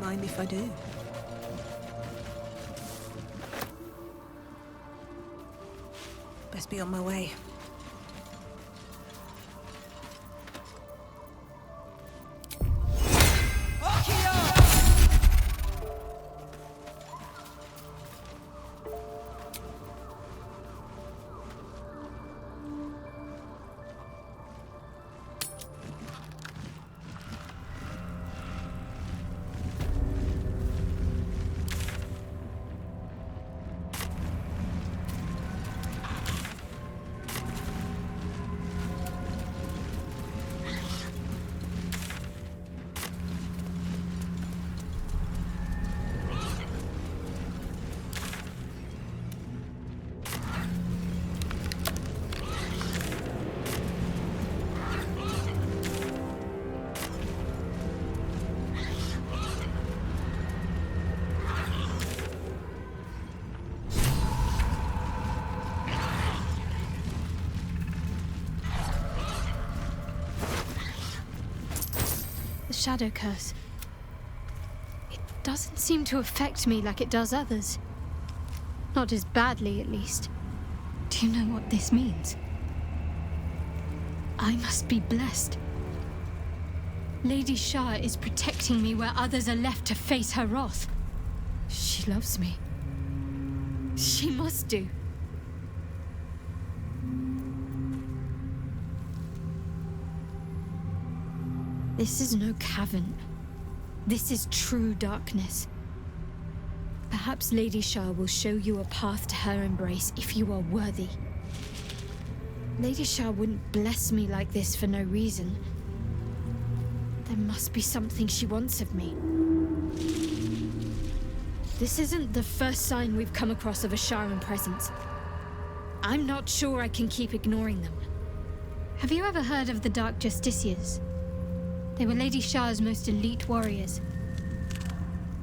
mind if I do. Best be on my way. Shadow curse. It doesn't seem to affect me like it does others. Not as badly, at least. Do you know what this means? I must be blessed. Lady Shah is protecting me where others are left to face her wrath. She loves me. She must do. This is no cavern. This is true darkness. Perhaps Lady Shah will show you a path to her embrace if you are worthy. Lady Shah wouldn't bless me like this for no reason. There must be something she wants of me. This isn't the first sign we've come across of a Sharan presence. I'm not sure I can keep ignoring them. Have you ever heard of the Dark Justiciars? They were Lady Shah's most elite warriors.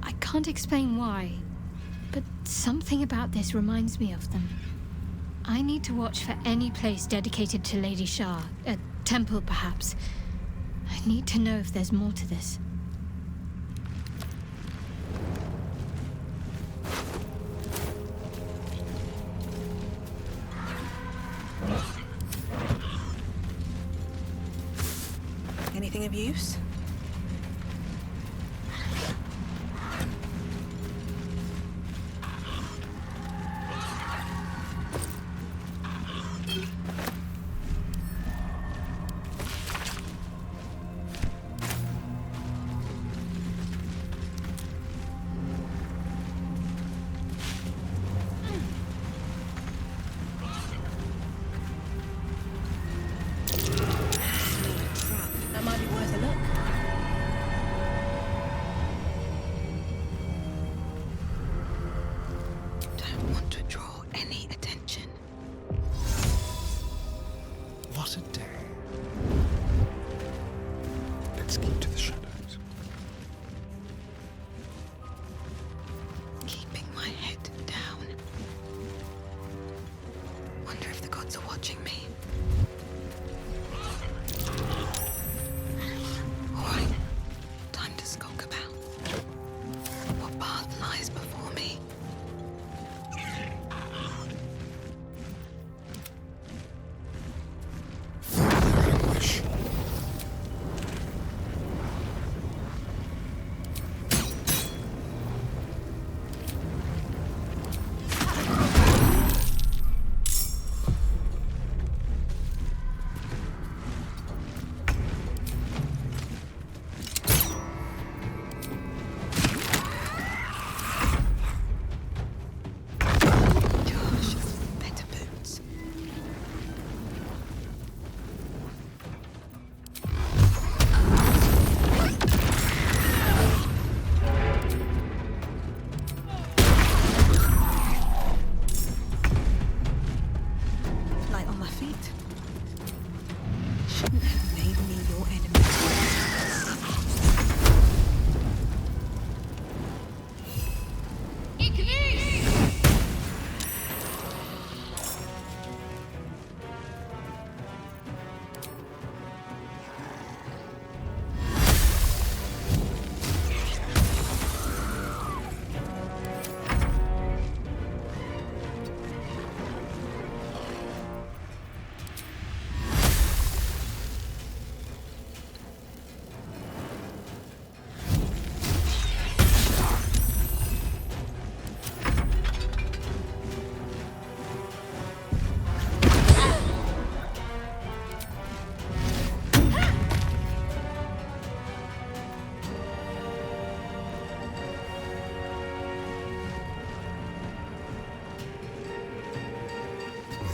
I can't explain why, but something about this reminds me of them. I need to watch for any place dedicated to Lady Shah, a temple perhaps. I need to know if there's more to this. Anything of use? What a day. Let's keep to the shadows. Keeping my head down. Wonder if the gods are watching me. Alright, time to skulk about. What path lies before me?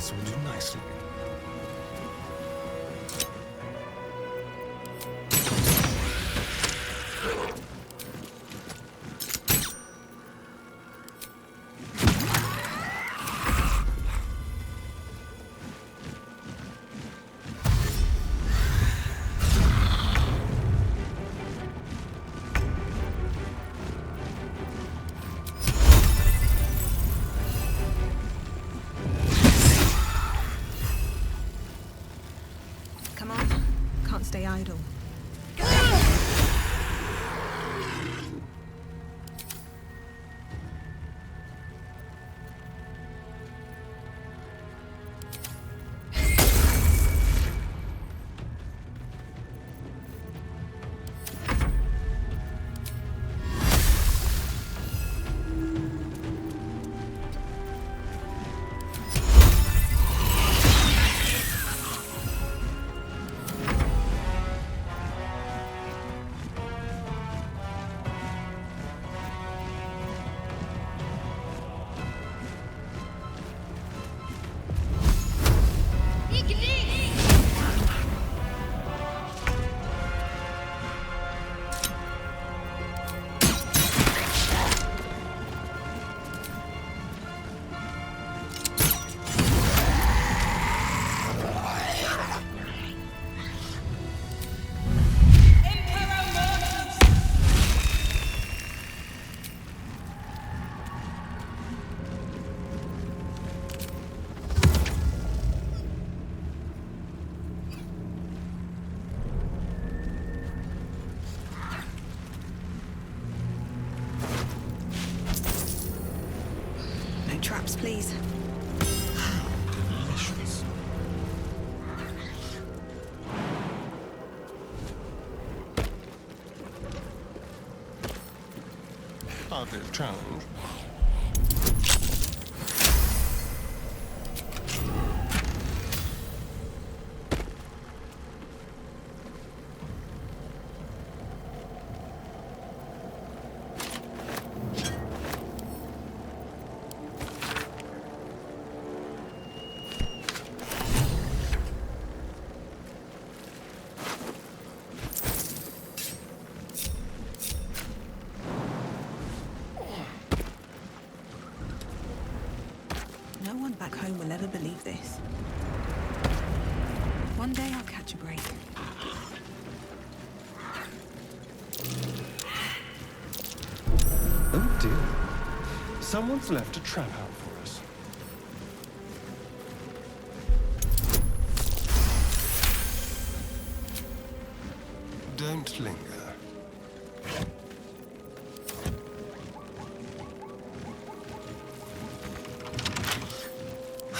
This will do nicely. Come on. Can't stay idle. No traps, please. Delicious. Hardly a challenge. No one back home will ever believe this. One day I'll catch a break. Oh dear. Someone's left a trap out for us. Don't linger.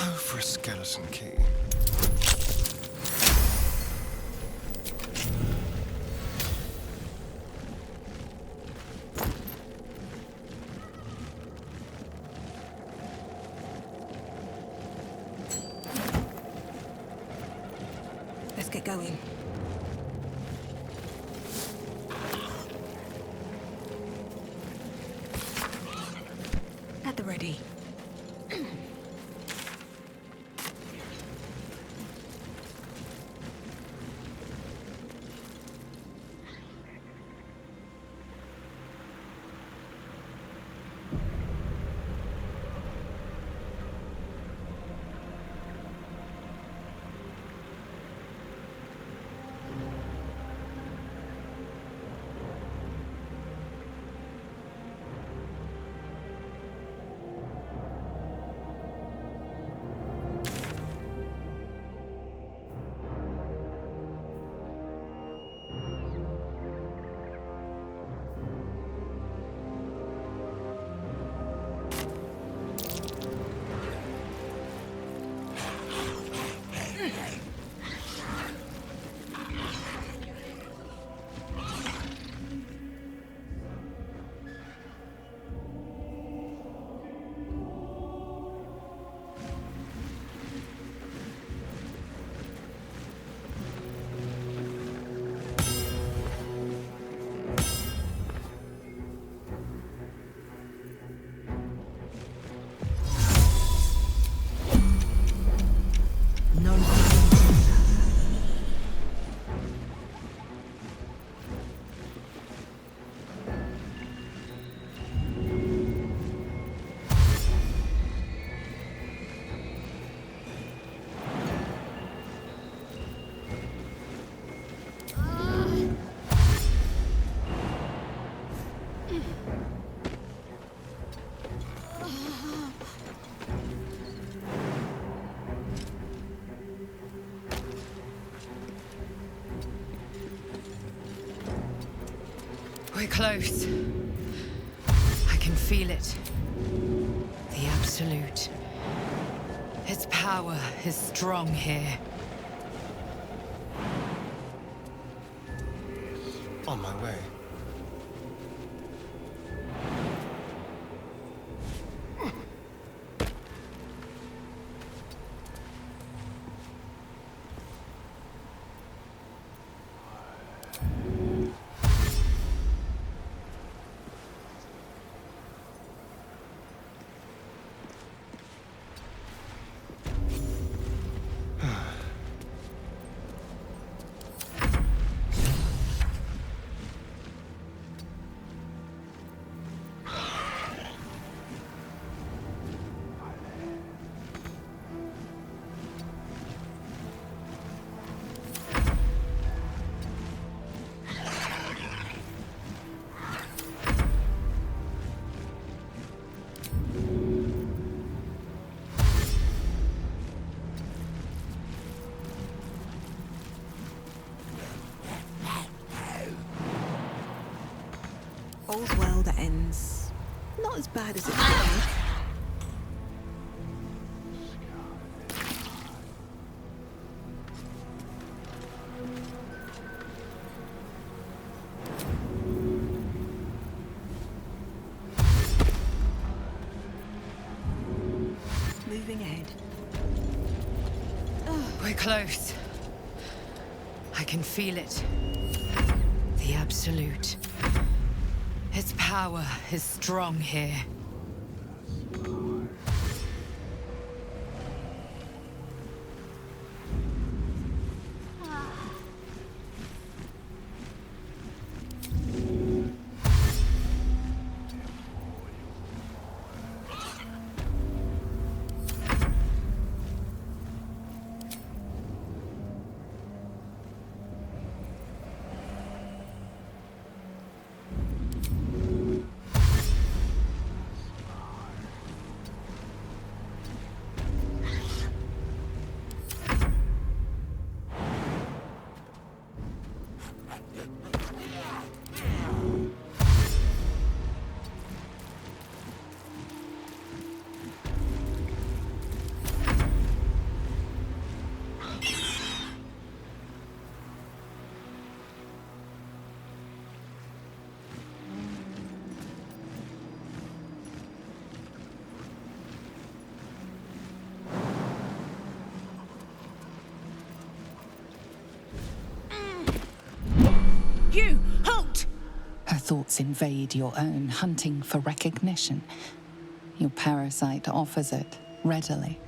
Oh, for a skeleton key. Let's get going. At the ready. close. I can feel it. The Absolute. Its power is strong here. On my way. All's well that ends. Not as bad as it began. Moving ahead. We're close. I can feel it. The Absolute. Its power is strong here. You! Halt! Her thoughts invade your own, hunting for recognition. Your parasite offers it readily.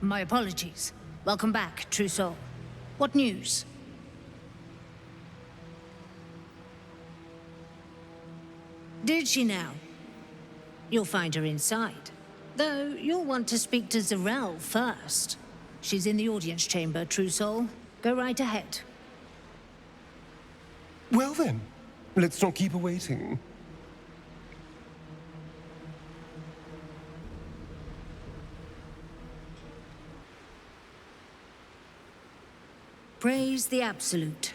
My apologies. Welcome back, true soul. What news? Did she now? You'll find her inside. Though you'll want to speak to Zarel first. She's in the audience chamber, true soul. Go right ahead. Well then, let's not keep her waiting. Praise the Absolute.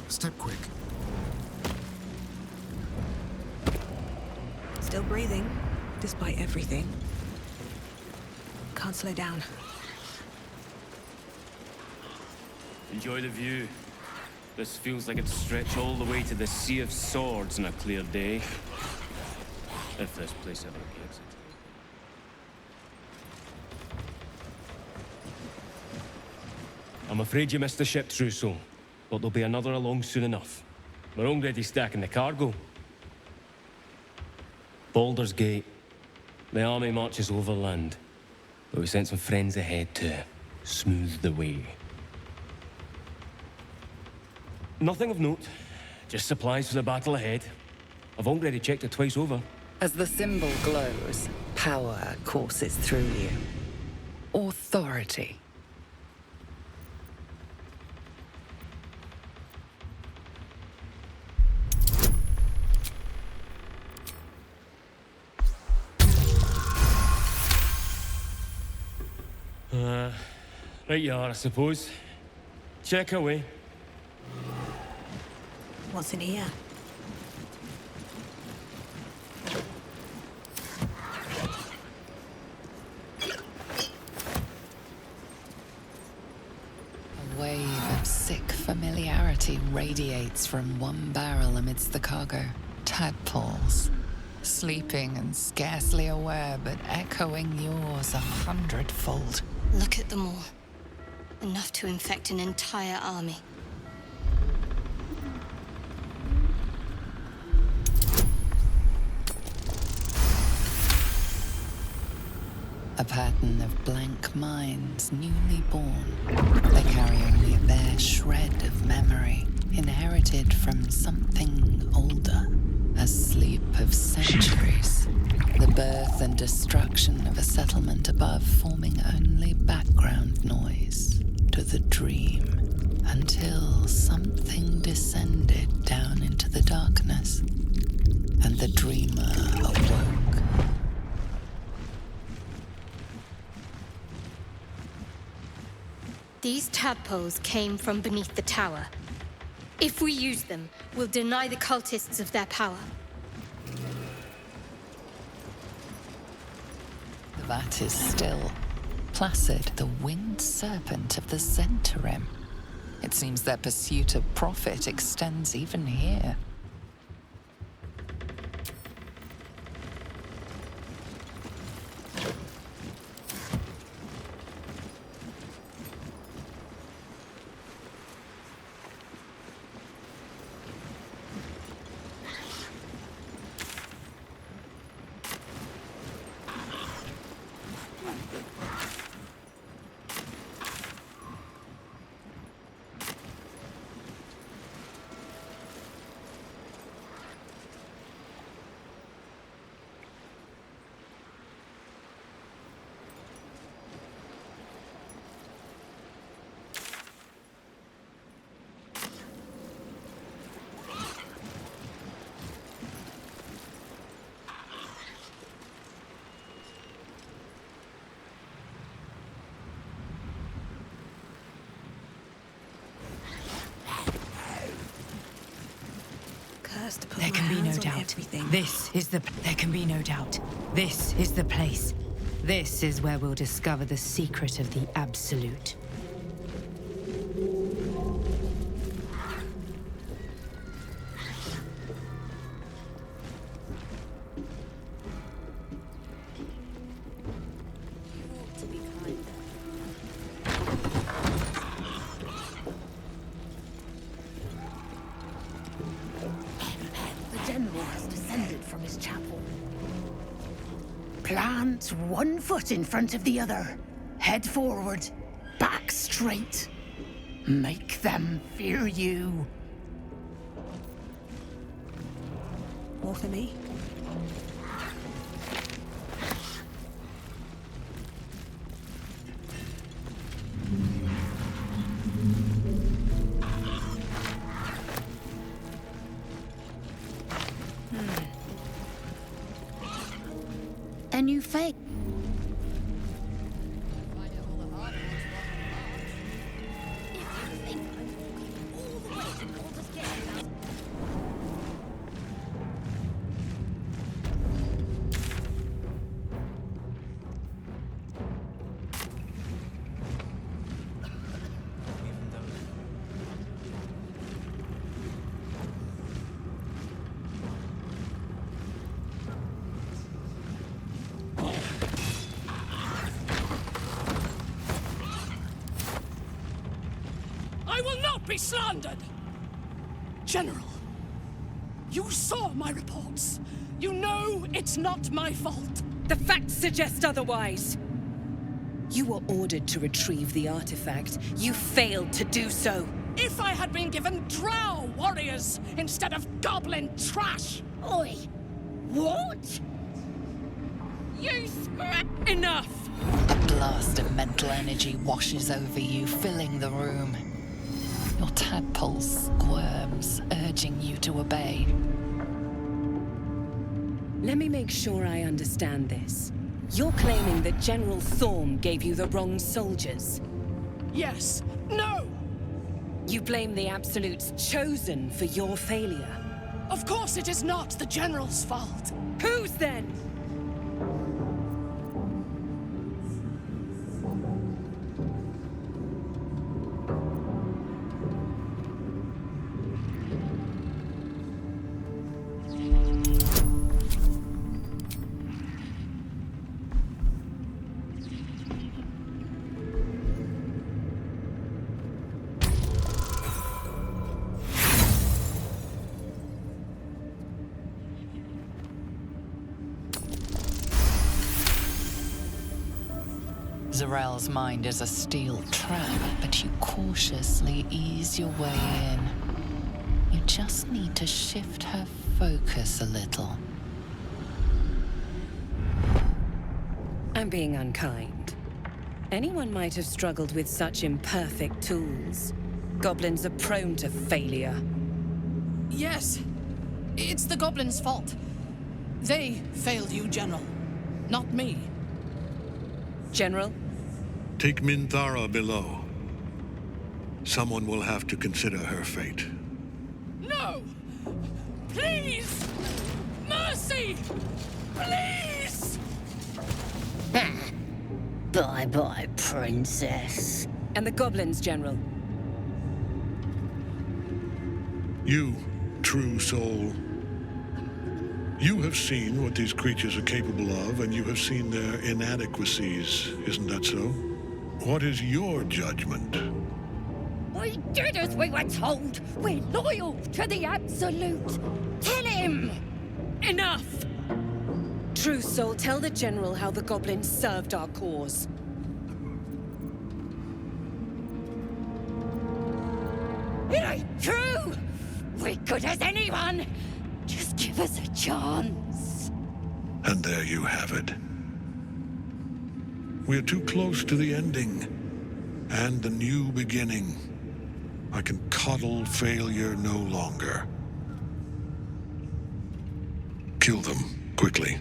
Step quick. Still breathing, despite everything. Can't slow down. Enjoy the view. This feels like it'd stretch all the way to the Sea of Swords on a clear day. If this place ever gets it. I'm afraid you missed the ship, Trousseau, but there'll be another along soon enough. We're already stacking the cargo. Baldur's Gate. The army marches overland, but we sent some friends ahead to smooth the way. Nothing of note, just supplies for the battle ahead. I've already checked it twice over. As the symbol glows, power courses through you. Authority. Right you are, I suppose. Check away. What's in here? A wave of sick familiarity radiates from one barrel amidst the cargo. Tadpoles. Sleeping and scarcely aware, but echoing yours 100-fold. Look at them all. Enough to infect an entire army. A pattern of blank minds, newly born. They carry only a bare shred of memory, inherited from something older. A sleep of centuries. The birth and destruction of a settlement above forming only background noise to the dream. Until something descended down into the darkness, and the dreamer awoke. These tadpoles came from beneath the tower. If we use them, we'll deny the cultists of their power. The vat is still. Placid, the winged serpent of the Zentarim. It seems their pursuit of profit extends even here. Cursed to put There my can be no hands on doubt. everything. There can be no doubt. This is the place. This is where we'll discover the secret of the Absolute. The general has descended from his chapel. Plant one foot in front of the other. Head forward. Back straight. Make them fear you. More for me? A new fate. I will not be slandered! General, you saw my reports. You know it's not my fault. The facts suggest otherwise. You were ordered to retrieve the artifact. You failed to do so. If I had been given drow warriors instead of goblin trash! Oi! What? You Enough! A blast of mental energy washes over you, filling the room. Your tadpole squirms, urging you to obey. Let me make sure I understand this. You're claiming that General Thorm gave you the wrong soldiers. Yes. No! You blame the Absolute's chosen for your failure. Of course it is not the General's fault. Whose then? Zarel's mind is a steel trap, but you cautiously ease your way in. You just need to shift her focus a little. I'm being unkind. Anyone might have struggled with such imperfect tools. Goblins are prone to failure. Yes. It's the Goblins' fault. They failed you, General. Not me. General? Take Minthara below. Someone will have to consider her fate. No! Please! Mercy! Please! Bye-bye, Princess. And the Goblins, General? You, true soul. You have seen what these creatures are capable of, and you have seen their inadequacies. Isn't that so? What is your judgment? We did as we were told. We're loyal to the Absolute. Tell him! Enough! True Soul, tell the General how the Goblins served our cause. It ain't true! We're good as anyone! Just give us a chance. And there you have it. We're too close to the ending. And the new beginning. I can coddle failure no longer. Kill them, quickly.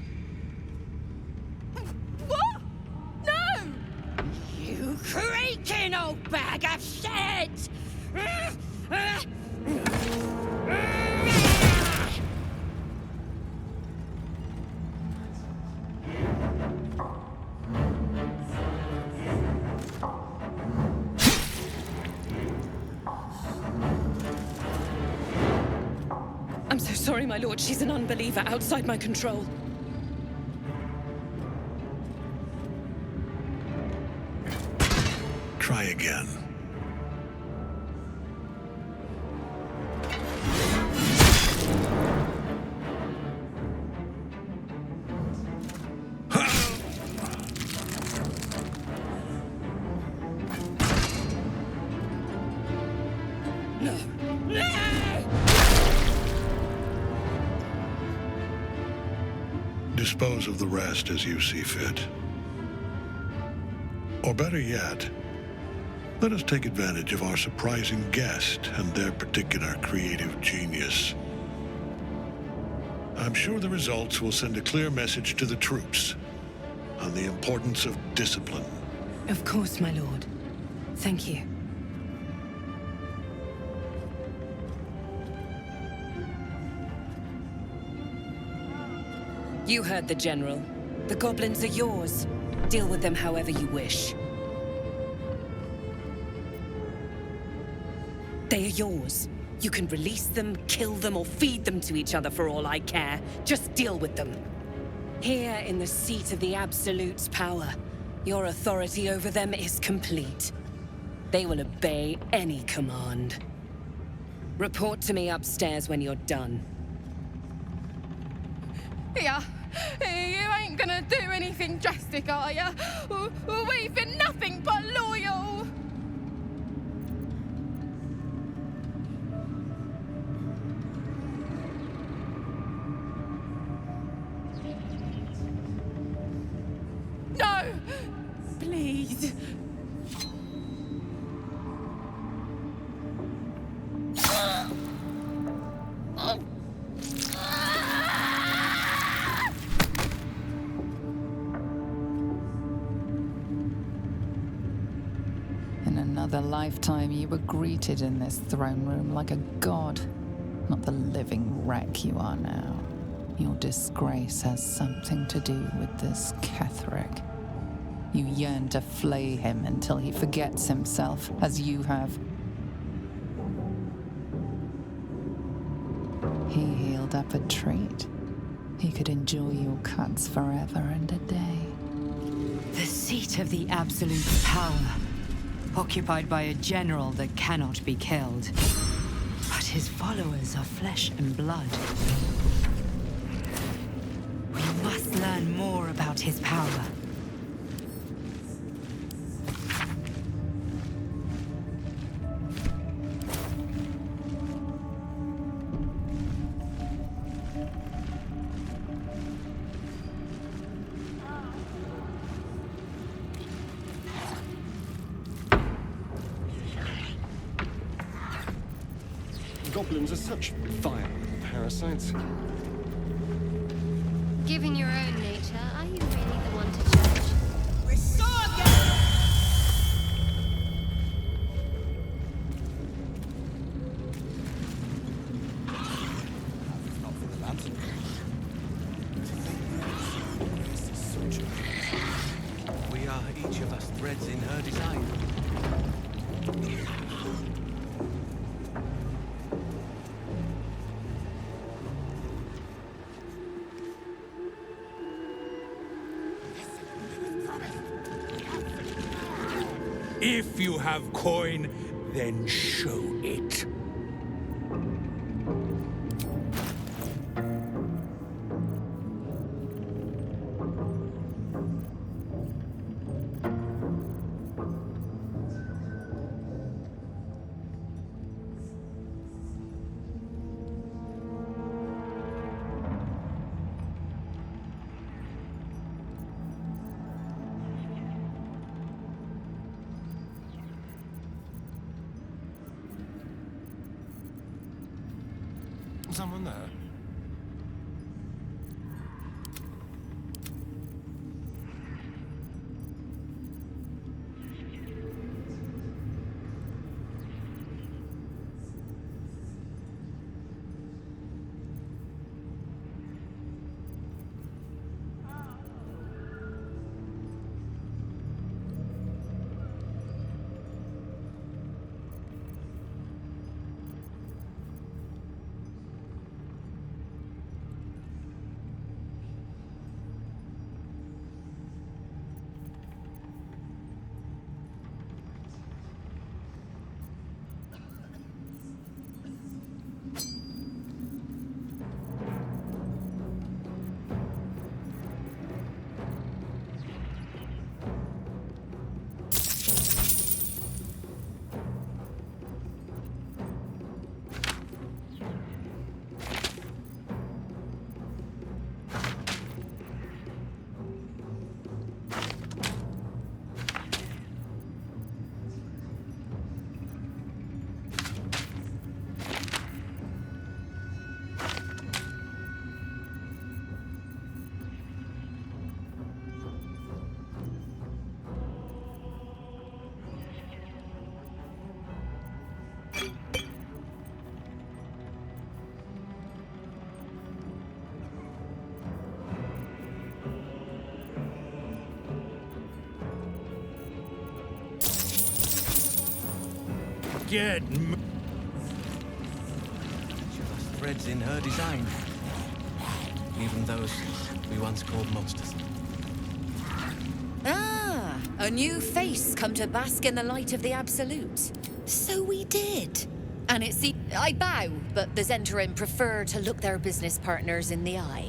What? No! You creaking old bag of shit! I'm so sorry, my lord. She's an unbeliever outside my control. Try again. Dispose of the rest as you see fit. Or better yet, let us take advantage of our surprising guest and their particular creative genius. I'm sure the results will send a clear message to the troops on the importance of discipline. Of course, my lord. Thank you. You heard the General. The Goblins are yours. Deal with them however you wish. They are yours. You can release them, kill them, or feed them to each other for all I care. Just deal with them. Here in the seat of the Absolute's power, your authority over them is complete. They will obey any command. Report to me upstairs when you're done. Yeah, you ain't gonna do anything drastic, are ya? We've been nothing but loyal! No! Please! lifetime, you were greeted in this throne room like a god, not the living wreck you are now. Your disgrace has something to do with this Ketheric. You yearn to flay him until he forgets himself, as you have. He healed up a treat. He could enjoy your cuts forever and a day. The seat of the Absolute's power, occupied by a general that cannot be killed. But his followers are flesh and blood. We must learn more about his power. Goblins are such vile parasites. Given your own nature, are you really the one to judge? We are each of us threads in her design. If you have coin, then show it. Someone there? Get Each of us threads in her design. Even those we once called monsters. Ah, a new face come to bask in the light of the Absolute. So we did. And it seems I bow, but the Zentarim prefer to look their business partners in the eye.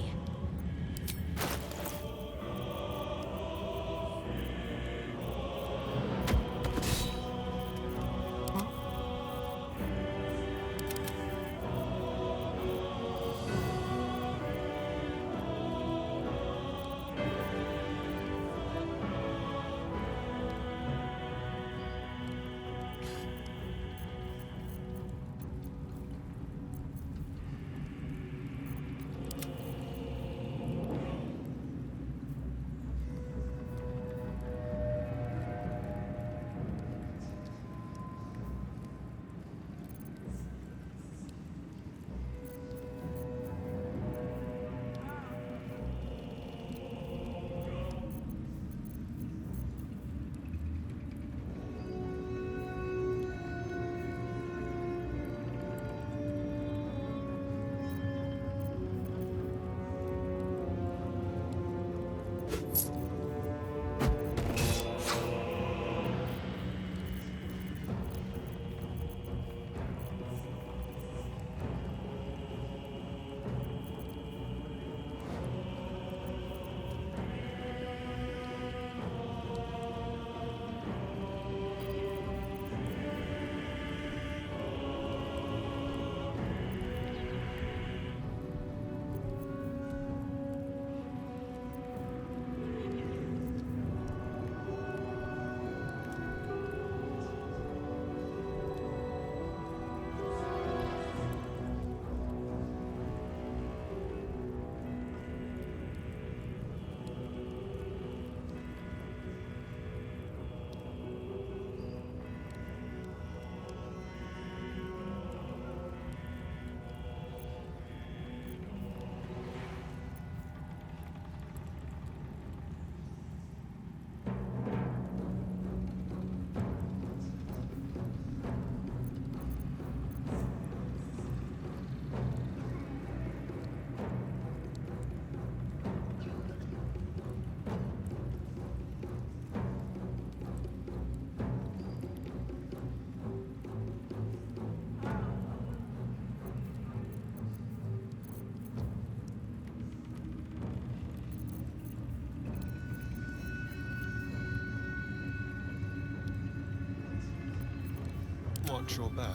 watch your back.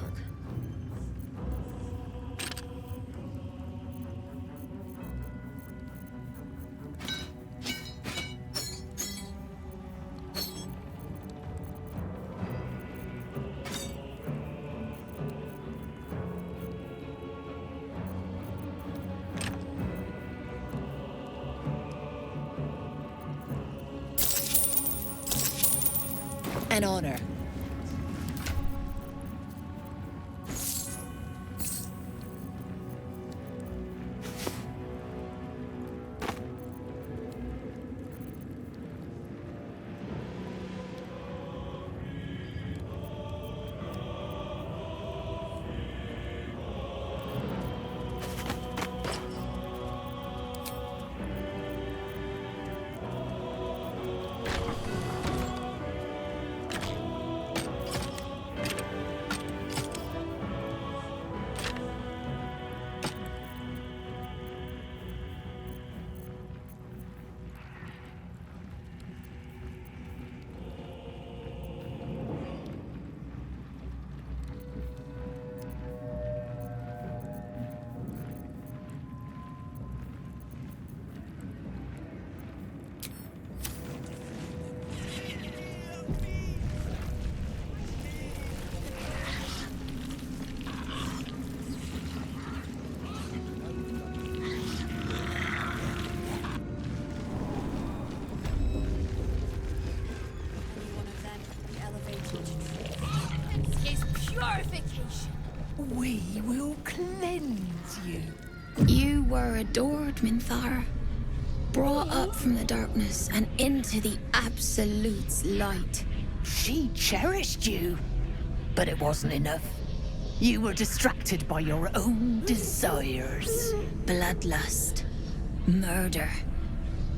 An honor. We will cleanse you. You were adored, Minthara. Brought up from the darkness and into the Absolute's light. She cherished you, but it wasn't enough. You were distracted by your own desires. Bloodlust, murder,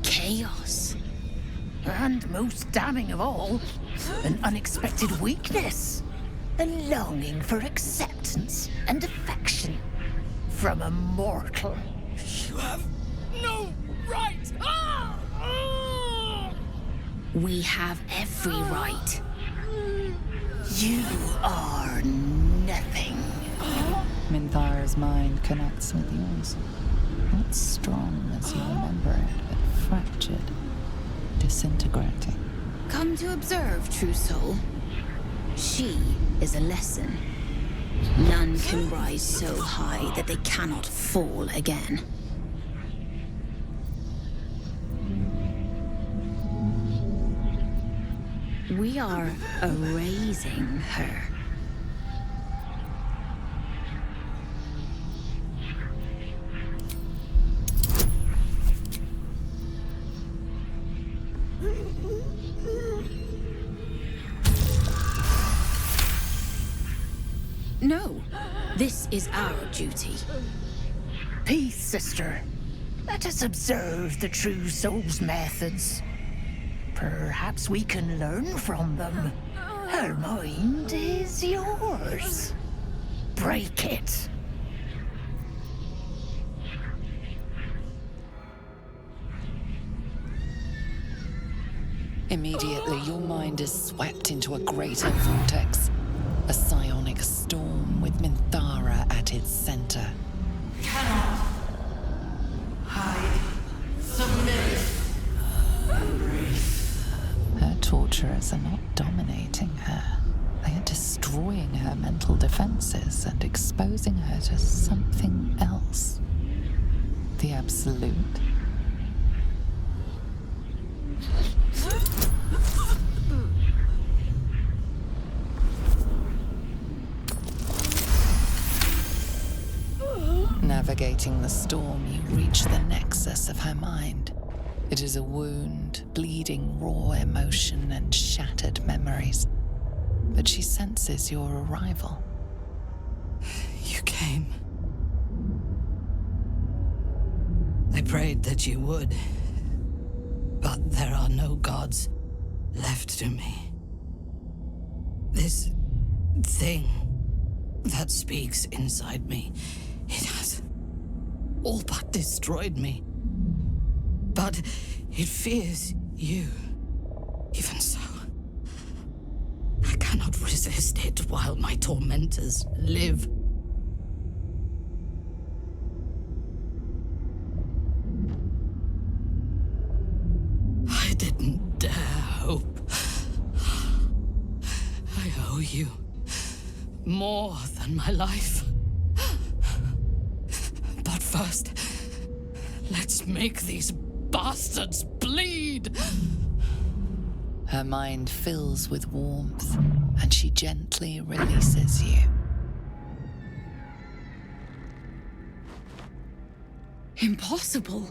chaos. And most damning of all, an unexpected weakness. A longing for acceptance and affection from a mortal. You have no right! Ah! Ah! We have every right. You are nothing. Minthara's mind connects with yours. Not strong as you remember it, but fractured, disintegrating. Come to observe, true soul. She is a lesson. None can rise so high that they cannot fall again. We are erasing her. No, this is our duty. Peace, sister. Let us observe the true soul's methods. Perhaps we can learn from them. Her mind is yours. Break it. Immediately, your mind is swept into a greater vortex. A psionic storm with Minthara at its center. Cannot hide. Submit. Her torturers are not dominating her. They are destroying her mental defenses and exposing her to something else. The Absolute. Navigating the storm, you reach the nexus of her mind. It is a wound, bleeding raw emotion and shattered memories. But she senses your arrival. You came. I prayed that you would. But there are no gods left to me. This thing that speaks inside me, it has all but destroyed me. But it fears you. Even so, I cannot resist it while my tormentors live. I didn't dare hope. I owe you more than my life. But first, let's make these bastards bleed! Her mind fills with warmth, and she gently releases you. Impossible.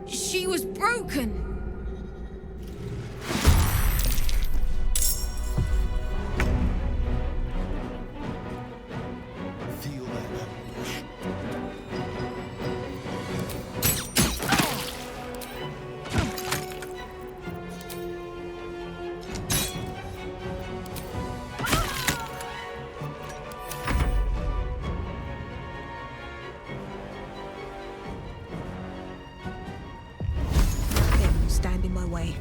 She was broken. Feel that. Stand in my way.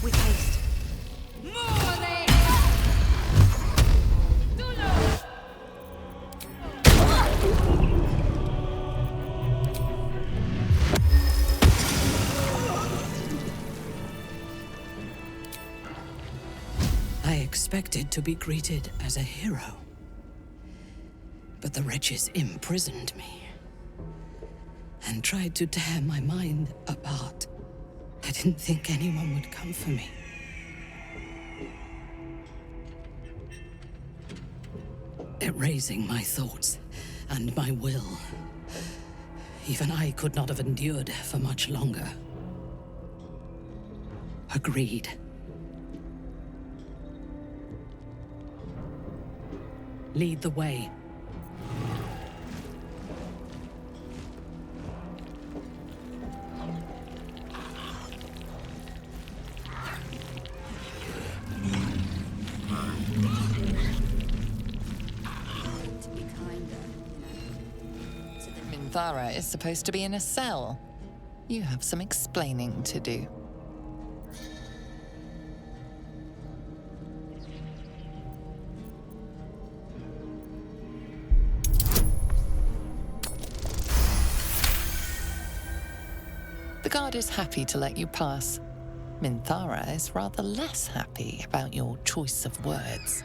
With haste. I expected to be greeted as a hero, but the wretches imprisoned me and tried to tear my mind apart. I didn't think anyone would come for me. Erasing my thoughts and my will. Even I could not have endured for much longer. Agreed. Lead the way. Minthara is supposed to be in a cell. You have some explaining to do. The guard is happy to let you pass. Minthara is rather less happy about your choice of words.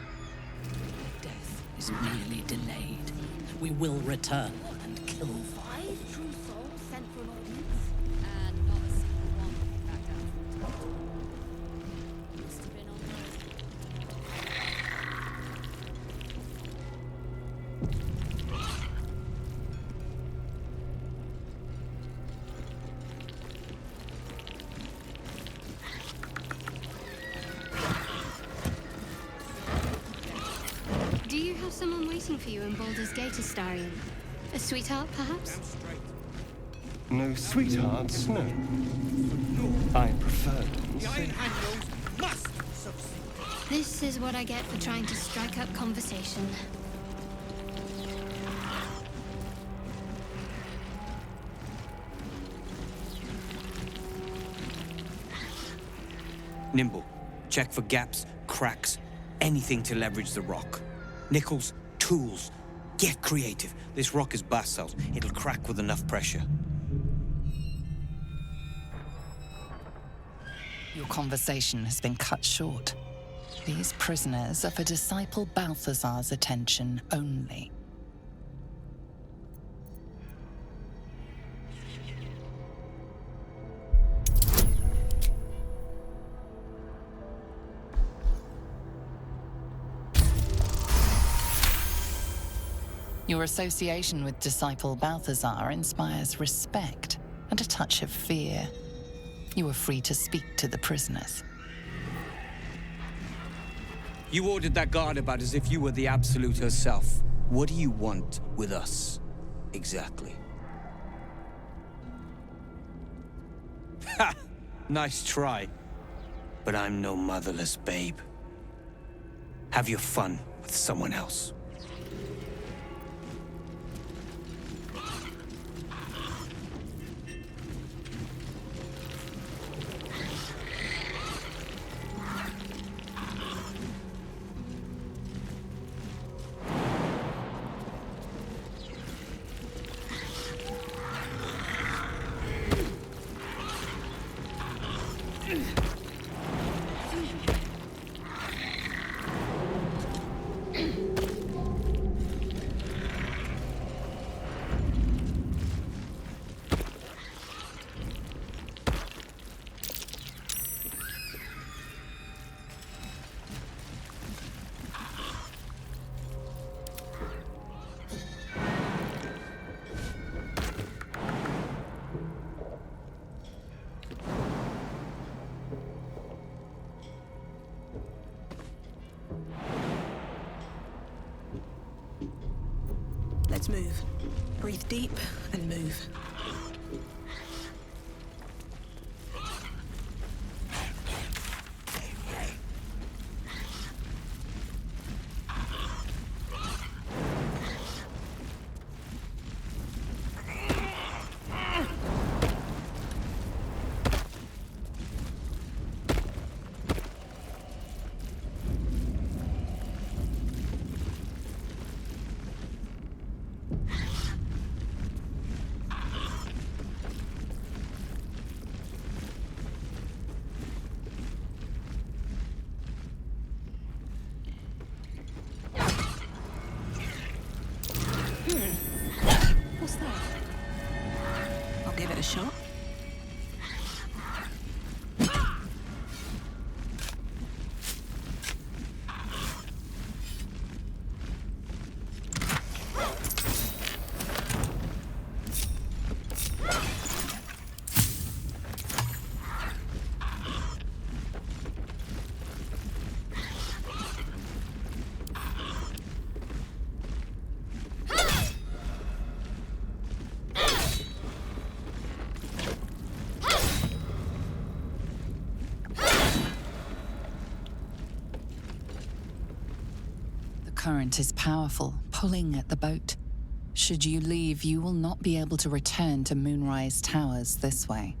Death is merely delayed. We will return and kill. 5 true souls sent for an audience, and not a single one backed out. Must have been on Do you have someone waiting for you in Baldur's Gate, Astarion? A sweetheart, perhaps? No sweethearts, no. I prefer them. This is what I get for trying to strike up conversation. Nimble, check for gaps, cracks, anything to leverage the rock. Nichols, tools. Get creative. This rock is basalt. It'll crack with enough pressure. Your conversation has been cut short. These prisoners are for Disciple Balthazar's attention only. Your association with Disciple Balthazar inspires respect and a touch of fear. You are free to speak to the prisoners. You ordered that guard about as if you were the Absolute herself. What do you want with us, exactly? Ha! Nice try. But I'm no motherless babe. Have your fun with someone else. Let's move. Breathe deep and move. What's that? I'll give it a shot. The current is powerful, pulling at the boat. Should you leave, you will not be able to return to Moonrise Towers this way.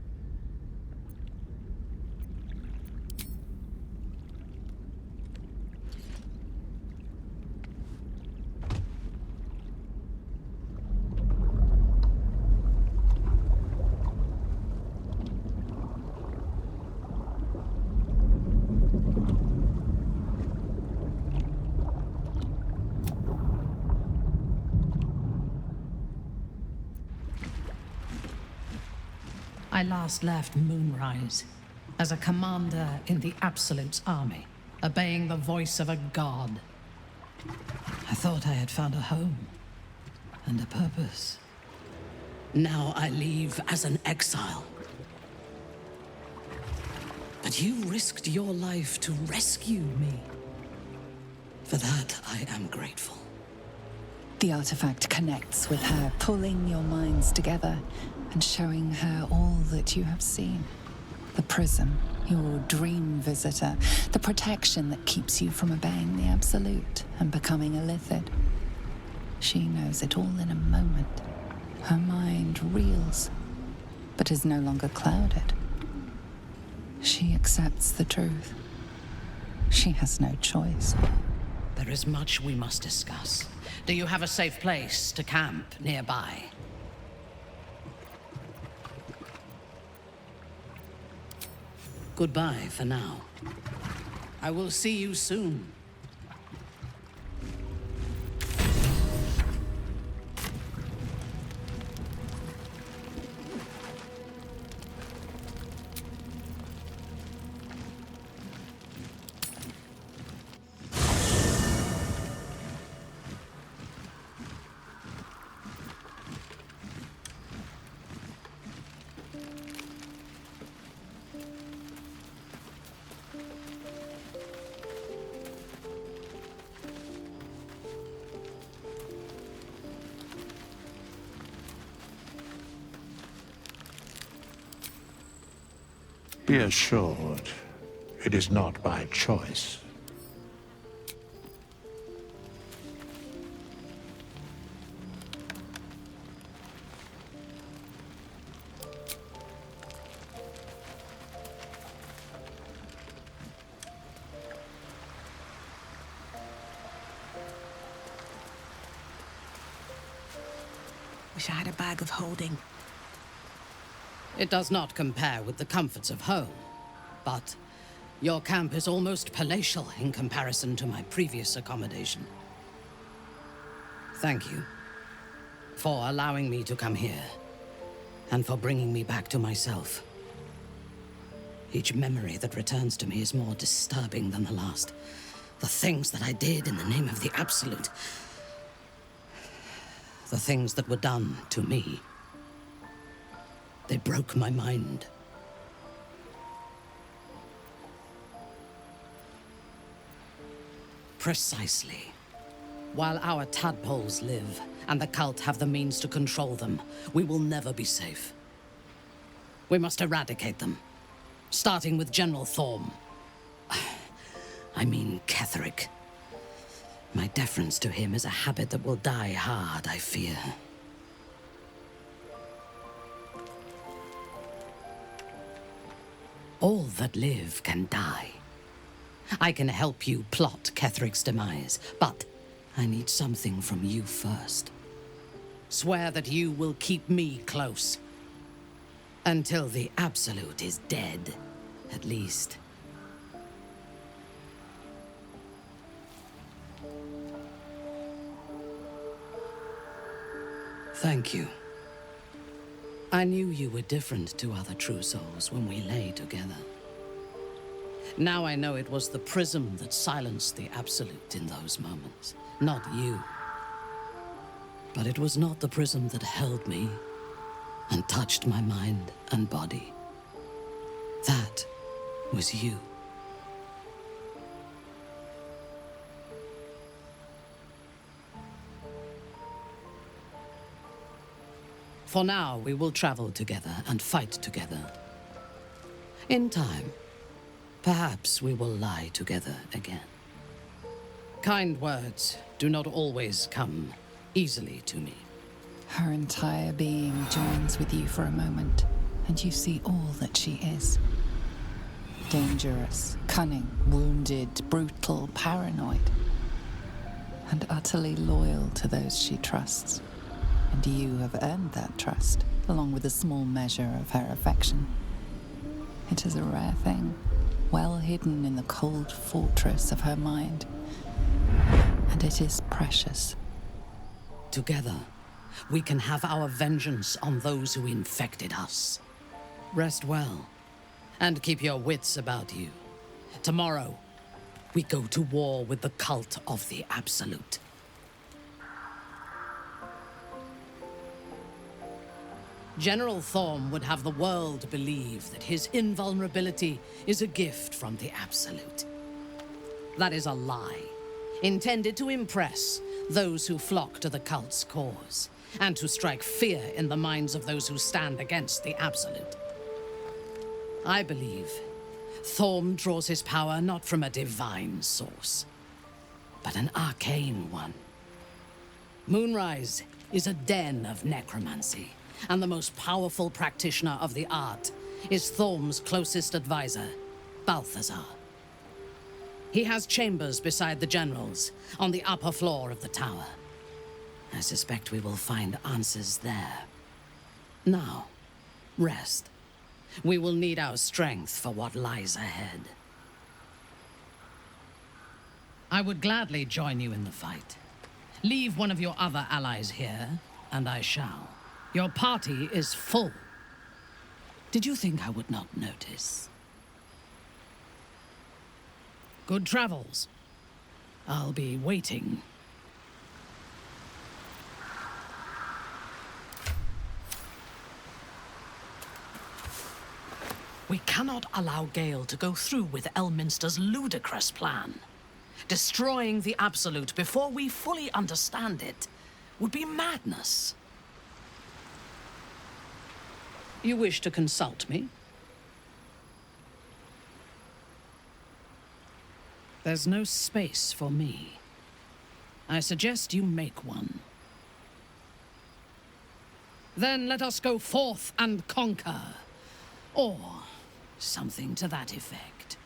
I last left Moonrise as a commander in the Absolute's army, obeying the voice of a god. I thought I had found a home and a purpose. Now I leave as an exile. But you risked your life to rescue me. For that, I am grateful. The artifact connects with her, pulling your minds together and showing her all that you have seen. The prism, your dream visitor, the protection that keeps you from obeying the Absolute and becoming a Lithid. She knows it all in a moment. Her mind reels, but is no longer clouded. She accepts the truth. She has no choice. There is much we must discuss. Do you have a safe place to camp nearby? Goodbye for now. I will see you soon. Be assured, it is not by choice. Wish I had a bag of holding. It does not compare with the comforts of home, but your camp is almost palatial in comparison to my previous accommodation. Thank you for allowing me to come here, and for bringing me back to myself. Each memory that returns to me is more disturbing than the last. The things that I did in the name of the Absolute. The things that were done to me. They broke my mind. Precisely. While our tadpoles live, and the cult have the means to control them, we will never be safe. We must eradicate them, starting with General Thorm. I mean Ketheric. My deference to him is a habit that will die hard, I fear. All that live can die. I can help you plot Ketheric's demise, but I need something from you first. Swear that you will keep me close. Until the Absolute is dead, at least. Thank you. I knew you were different to other true souls when we lay together. Now I know it was the prism that silenced the Absolute in those moments, not you. But it was not the prism that held me and touched my mind and body. That was you. For now, we will travel together and fight together. In time, perhaps we will lie together again. Kind words do not always come easily to me. Her entire being joins with you for a moment, and you see all that she is. Dangerous, cunning, wounded, brutal, paranoid, and utterly loyal to those she trusts. And you have earned that trust, along with a small measure of her affection. It is a rare thing, well hidden in the cold fortress of her mind. And it is precious. Together, we can have our vengeance on those who infected us. Rest well, and keep your wits about you. Tomorrow, we go to war with the cult of the Absolute. General Thorm would have the world believe that his invulnerability is a gift from the Absolute. That is a lie, intended to impress those who flock to the cult's cause, and to strike fear in the minds of those who stand against the Absolute. I believe Thorm draws his power not from a divine source, but an arcane one. Moonrise is a den of necromancy, and the most powerful practitioner of the art is Thorm's closest advisor, Balthazar. He has chambers beside the generals, on the upper floor of the tower. I suspect we will find answers there. Now, rest. We will need our strength for what lies ahead. I would gladly join you in the fight. Leave one of your other allies here, and I shall. Your party is full. Did you think I would not notice? Good travels. I'll be waiting. We cannot allow Gale to go through with Elminster's ludicrous plan. Destroying the Absolute before we fully understand it would be madness. You wish to consult me? There's no space for me. I suggest you make one. Then let us go forth and conquer. Or something to that effect.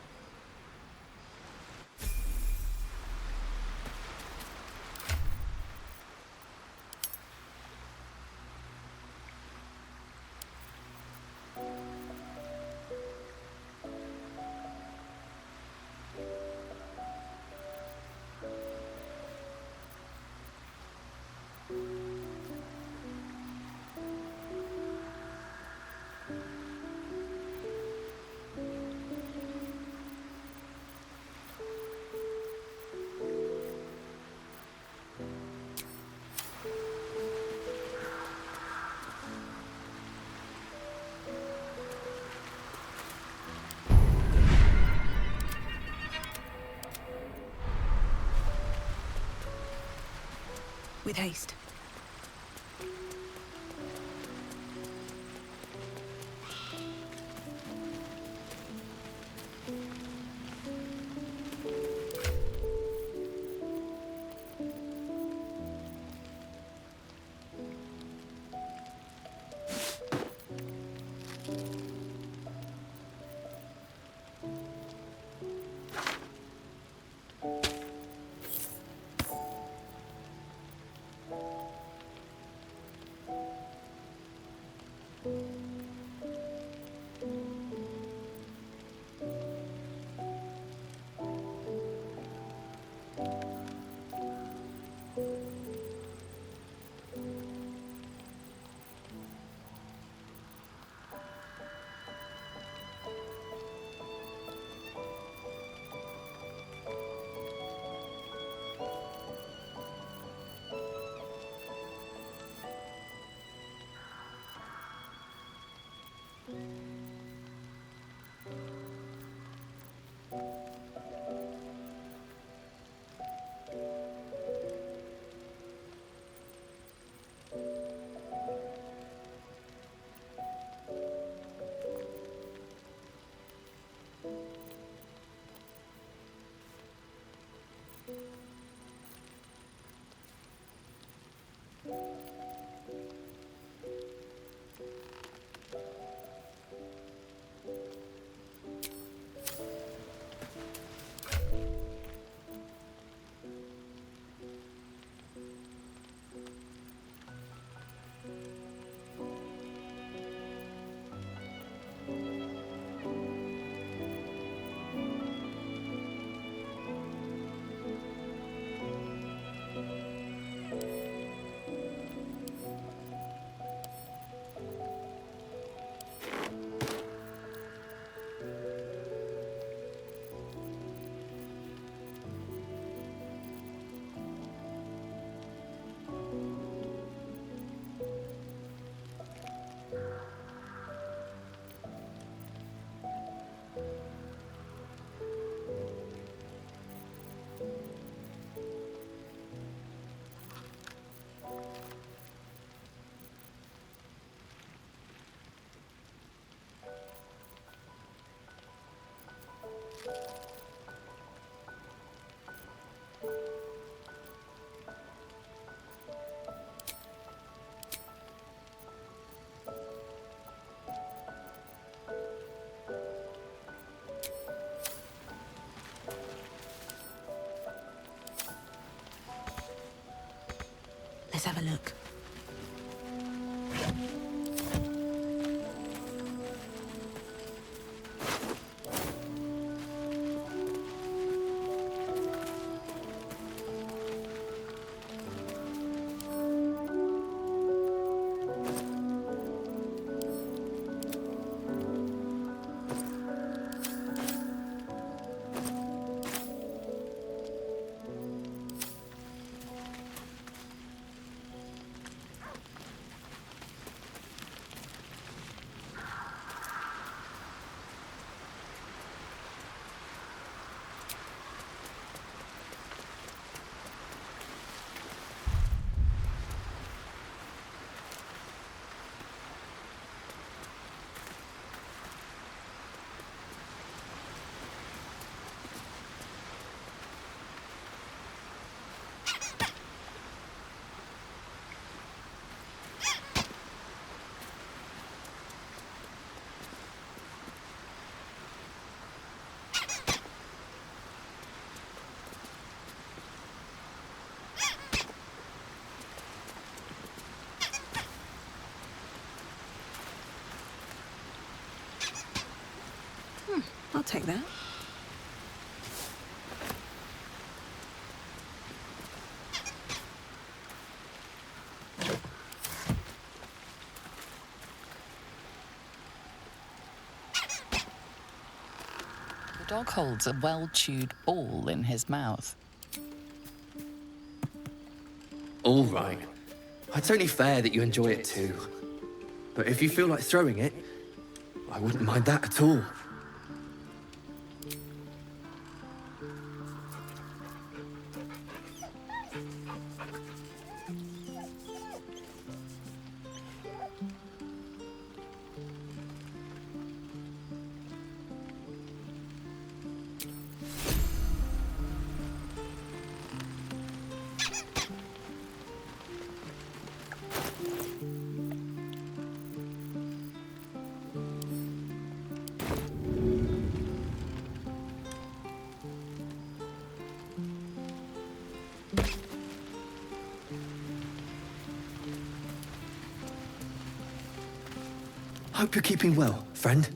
with haste. Let's have a look. I'll take that. The dog holds a well-chewed ball in his mouth. All right. It's only fair that you enjoy it too. But if you feel like throwing it, I wouldn't mind that at all. Hope you're keeping well, friend.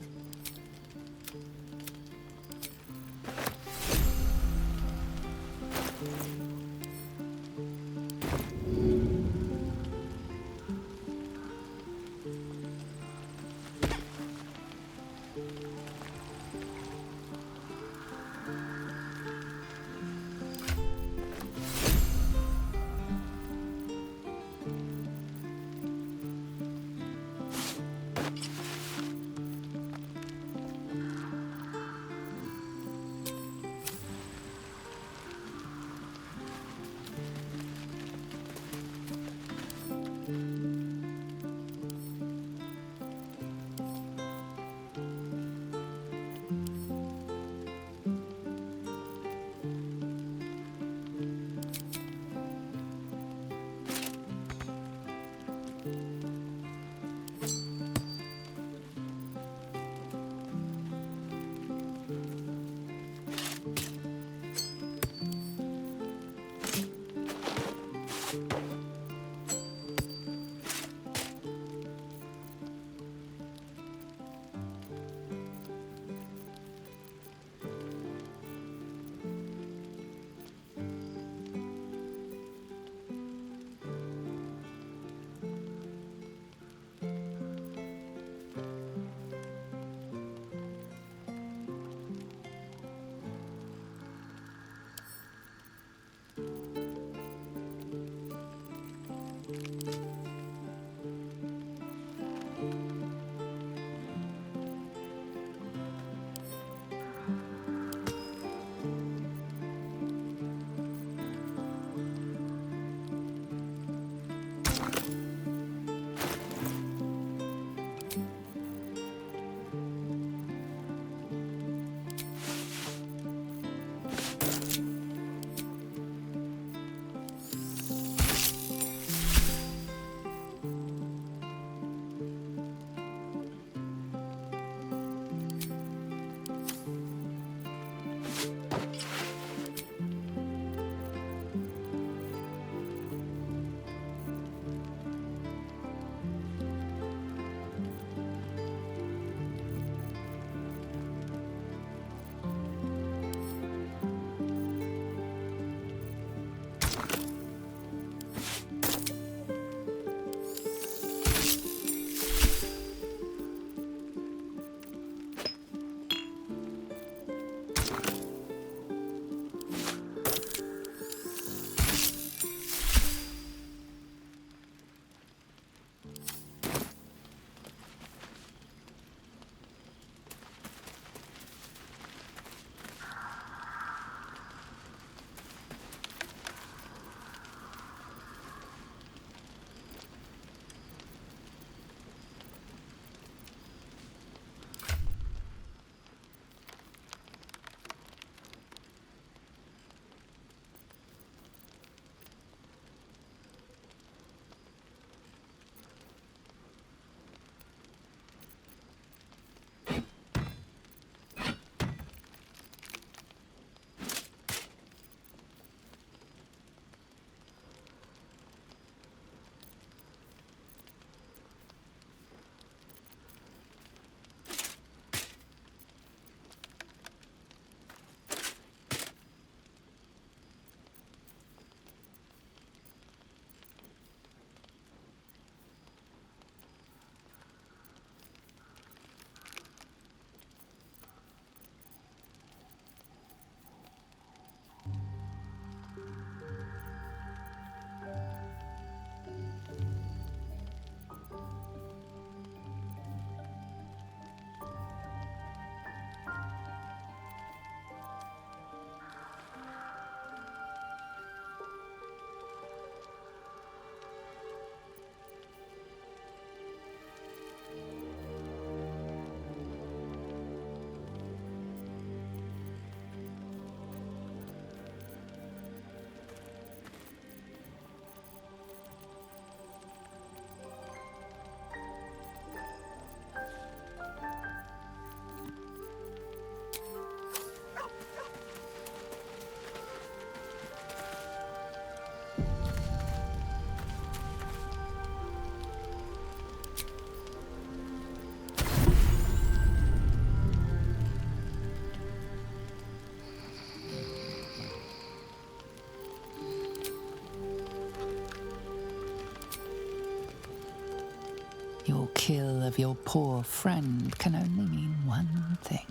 Your kill of your poor friend can only mean one thing.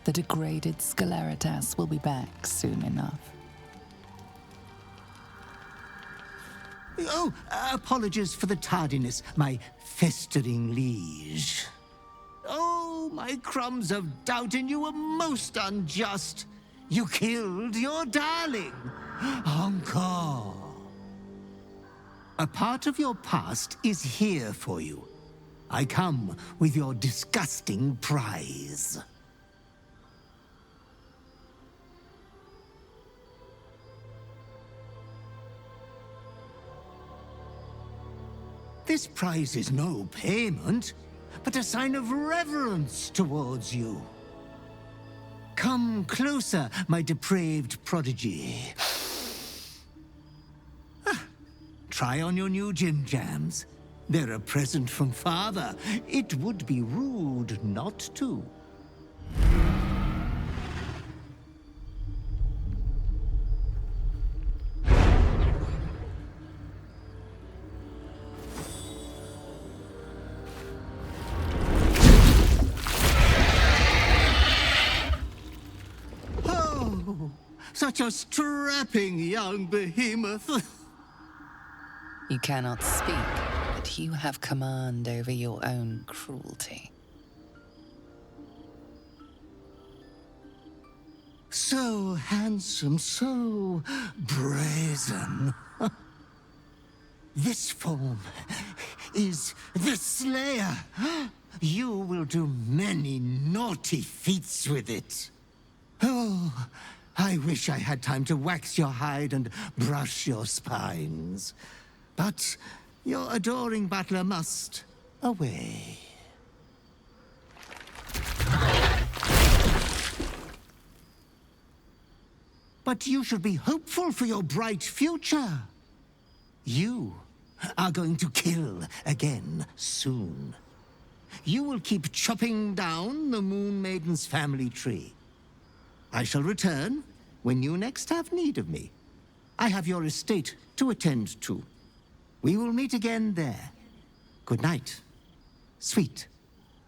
The degraded Sceleritas will be back soon enough. Oh, apologies for the tardiness, my festering liege. Oh, my crumbs of doubt in you were most unjust. You killed your darling, Encore. A part of your past is here for you. I come with your disgusting prize. This prize is no payment, but a sign of reverence towards you. Come closer, my depraved prodigy. Try on your new gym jams. They're a present from Father. It would be rude not to. Oh, such a strapping young behemoth. You cannot speak, but you have command over your own cruelty. So handsome, so brazen. This form is the Slayer. You will do many naughty feats with it. Oh, I wish I had time to wax your hide and brush your spines. But your adoring butler must away. But you should be hopeful for your bright future. You are going to kill again soon. You will keep chopping down the Moon Maiden's family tree. I shall return when you next have need of me. I have your estate to attend to. We will meet again there. Good night, sweet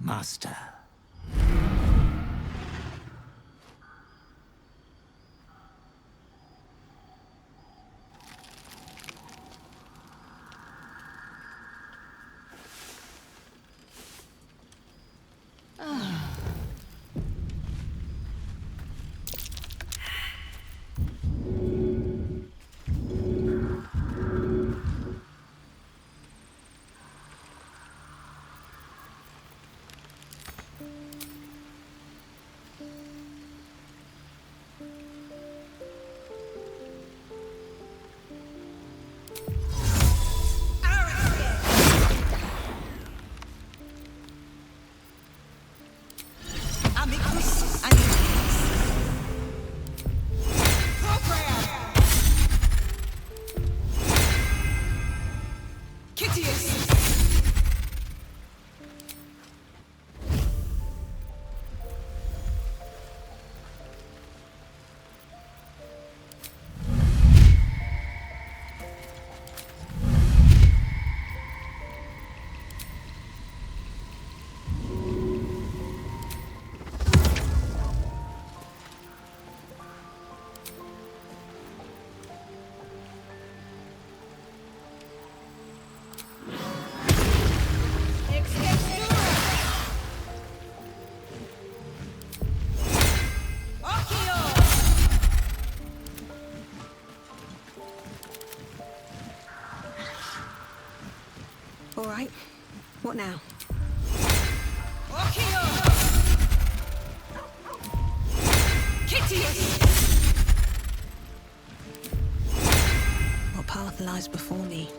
master. All right. What now? What path lies before me?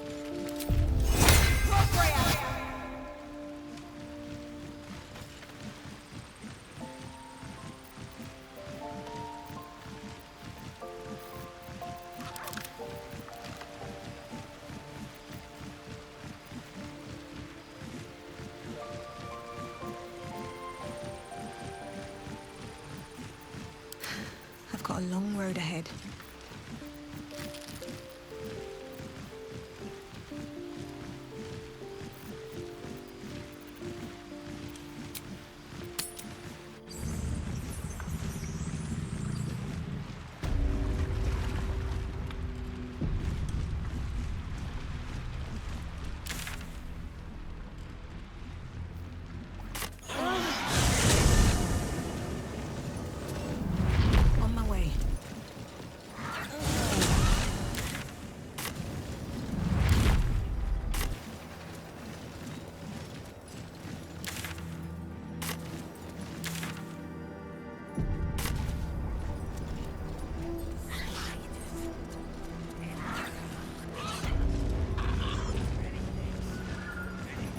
I've got a long road ahead.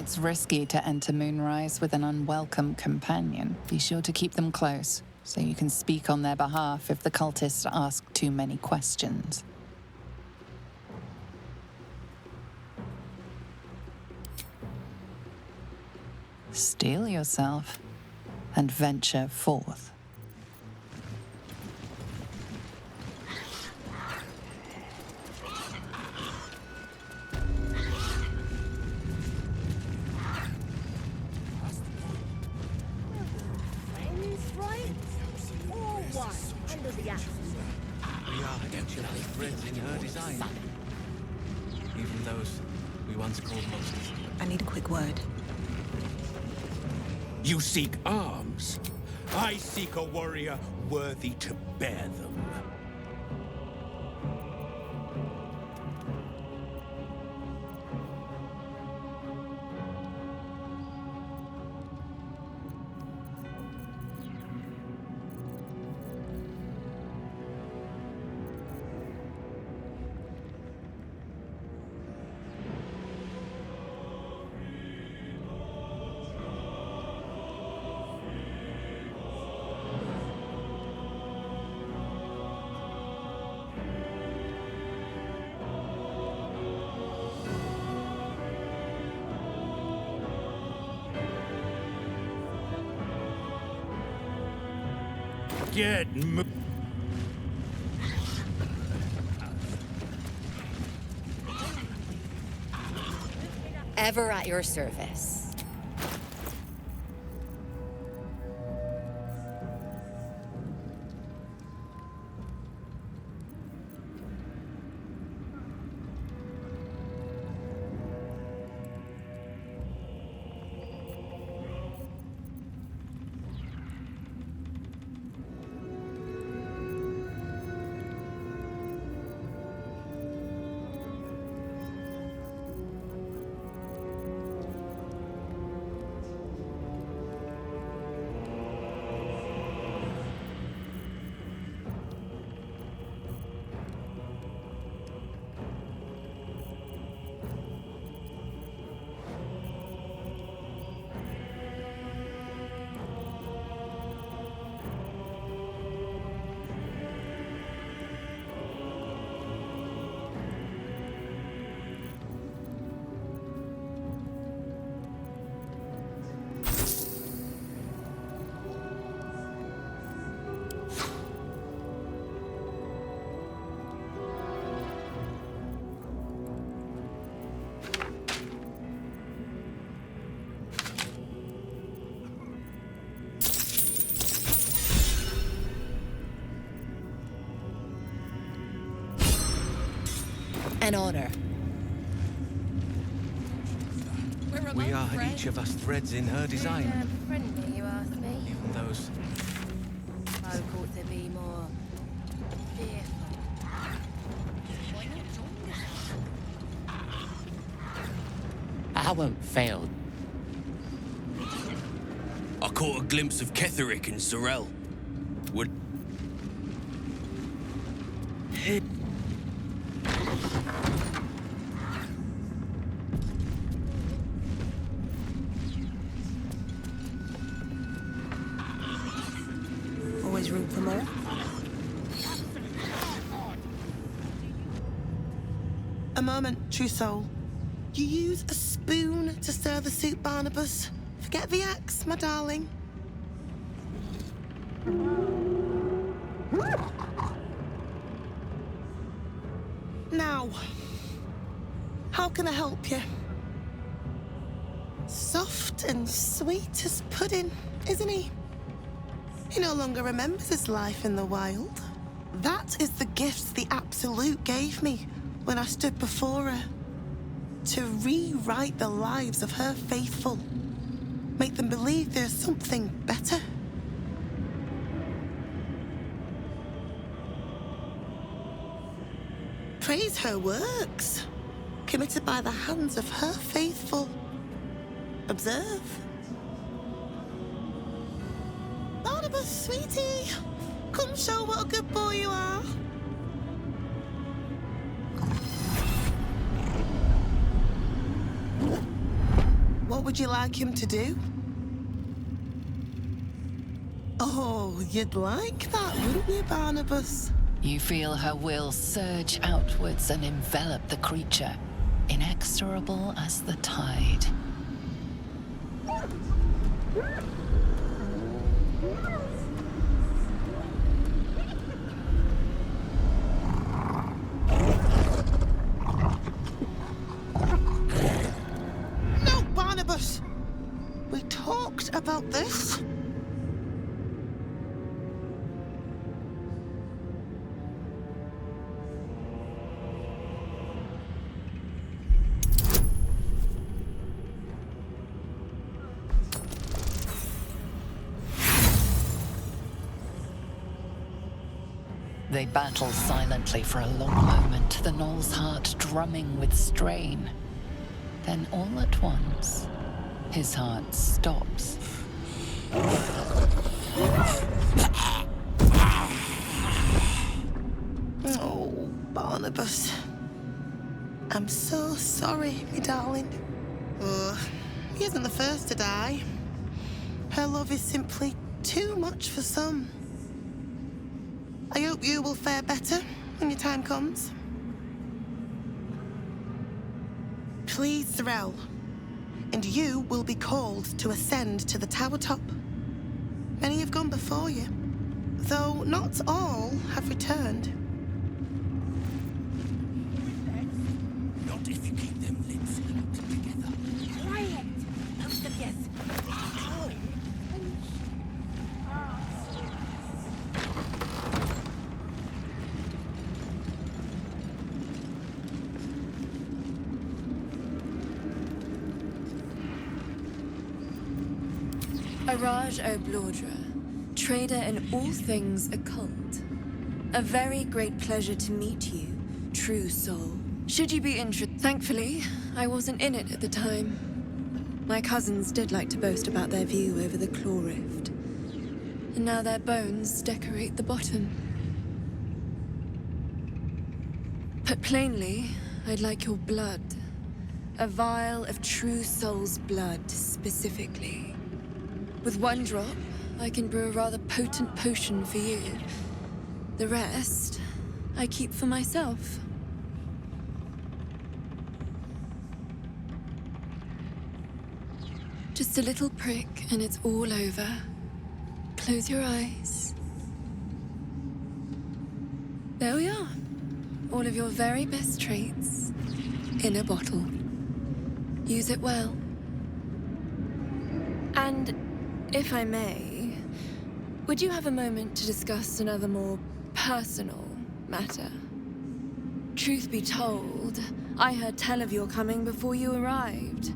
It's risky to enter Moonrise with an unwelcome companion. Be sure to keep them close, so you can speak on their behalf if the cultists ask too many questions. Steel yourself and venture forth. We are actually threads in her design. Even those we once called monsters. I need a quick word. You seek arms. I seek a warrior worthy to bear them. Get Ever at your service. An honor. We are each of us threads in her design. Friendly, you ask me. Even those. I thought to be more fearful. I won't fail. I caught a glimpse of Ketherick and Sorel. Would... Always room for more. A moment, true soul. You use a spoon to stir the soup, Barnabas. Forget the axe, my darling. Now, how can I help you? Soft and sweet as pudding, isn't he? He no longer remembers his life in the wild. That is the gift the Absolute gave me when I stood before her. To rewrite the lives of her faithful. Make them believe there's something better. Praise her works, committed by the hands of her faithful. Observe. Barnabas, sweetie, come show what a good boy you are. What would you like him to do? Oh, you'd like that, wouldn't you, Barnabas? You feel her will surge outwards and envelop the creature, inexorable as the tide. No, Barnabas! We talked about this. They battle silently for a long moment, the gnoll's heart drumming with strain. Then all at once, his heart stops. Oh, Barnabas. I'm so sorry, me darling. He isn't the first to die. Her love is simply too much for some. I hope you will fare better when your time comes. Please, Threll. And you will be called to ascend to the tower top. Many have gone before you, though not all have returned. Not if you keep them lips clamped together. Quiet! Most of yes. Araj O'Blordra, trader in all things occult. A very great pleasure to meet you, true soul. Should you be interested? Thankfully, I wasn't in it at the time. My cousins did like to boast about their view over the claw rift. And now their bones decorate the bottom. Put plainly, I'd like your blood. A vial of true soul's blood, specifically. With one drop, I can brew a rather potent potion for you. The rest, I keep for myself. Just a little prick and it's all over. Close your eyes. There we are. All of your very best traits in a bottle. Use it well. And if I may, would you have a moment to discuss another more personal matter? Truth be told, I heard tell of your coming before you arrived.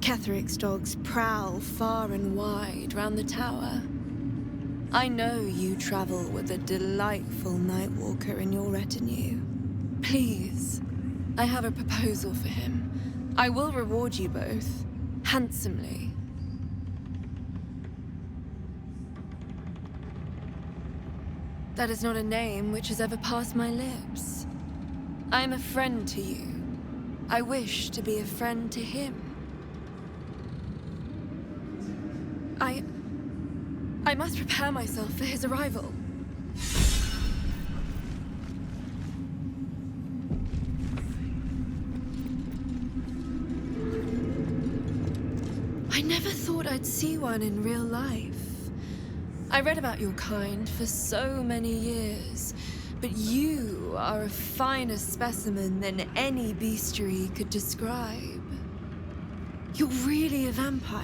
Ketheric's dogs prowl far and wide round the tower. I know you travel with a delightful Nightwalker in your retinue. Please, I have a proposal for him. I will reward you both, handsomely. That is not a name which has ever passed my lips. I am a friend to you. I wish to be a friend to him. I must prepare myself for his arrival. I never thought I'd see one in real life. I read about your kind for so many years, but you are a finer specimen than any bestiary could describe. You're really a vampire.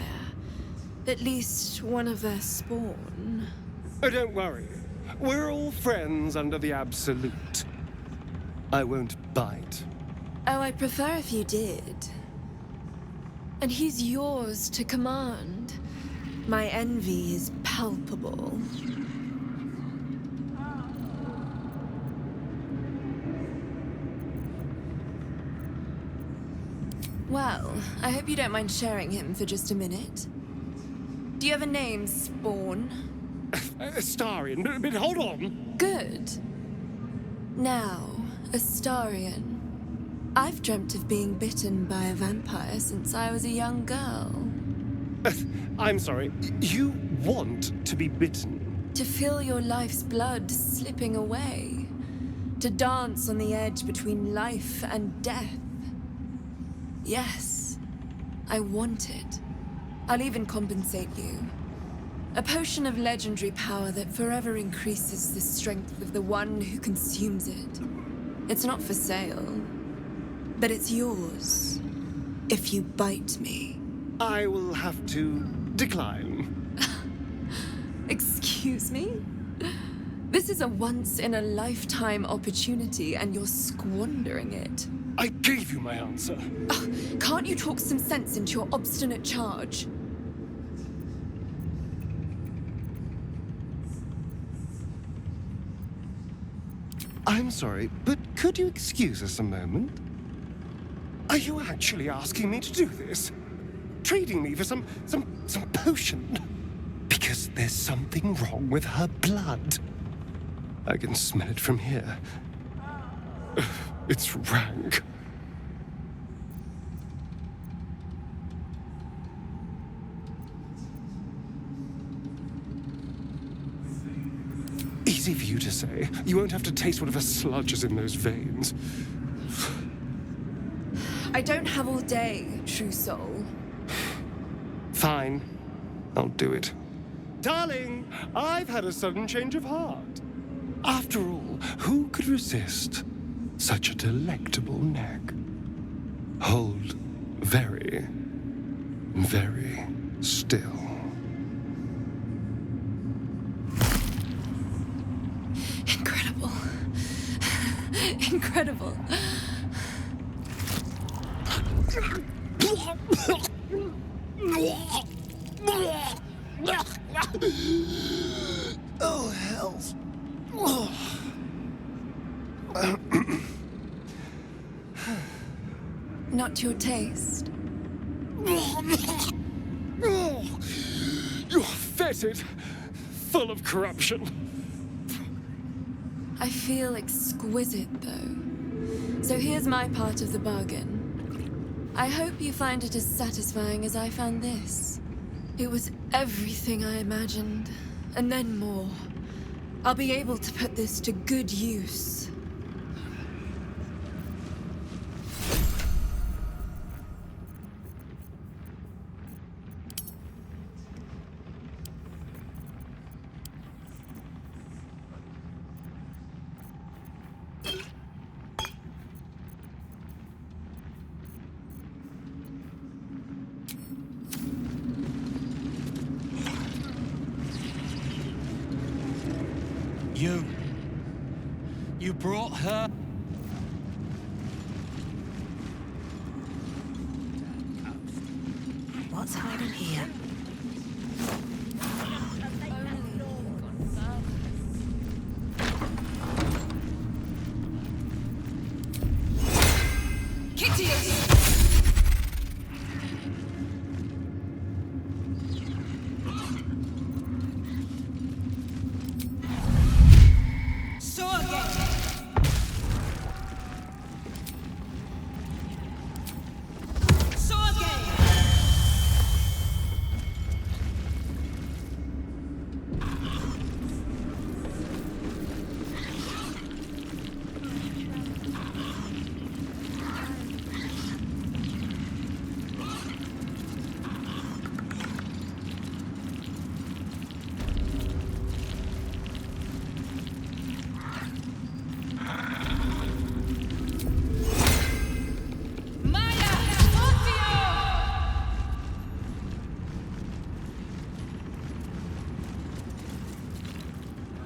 At least one of their spawn. Oh, don't worry. We're all friends under the Absolute. I won't bite. Oh, I'd prefer if you did. And he's yours to command. My envy is palpable. Well, I hope you don't mind sharing him for just a minute. Do you have a name, Spawn? Astarion, but hold on. Good. Now, Astarion, I've dreamt of being bitten by a vampire since I was a young girl. I'm sorry, you want to be bitten? To feel your life's blood slipping away. To dance on the edge between life and death. Yes, I want it. I'll even compensate you. A potion of legendary power that forever increases the strength of the one who consumes it. It's not for sale, but it's yours if you bite me. I will have to decline. Excuse me? This is a once-in-a-lifetime opportunity, and you're squandering it. I gave you my answer. Can't you talk some sense into your obstinate charge? I'm sorry, but could you excuse us a moment? Are you actually asking me to do this? Trading me for some potion? Because there's something wrong with her blood. I can smell it from here. It's rank. Easy for you to say. You won't have to taste whatever sludge is in those veins. I don't have all day, true soul. Fine. I'll do it. Darling, I've had a sudden change of heart. After all, who could resist such a delectable neck? Hold very, very still. Incredible. Incredible. Oh, hells. Not to your taste. You're fetid, full of corruption. I feel exquisite, though. So here's my part of the bargain. I hope you find it as satisfying as I found this. It was everything I imagined, and then more. I'll be able to put this to good use. You brought her? What's hiding here?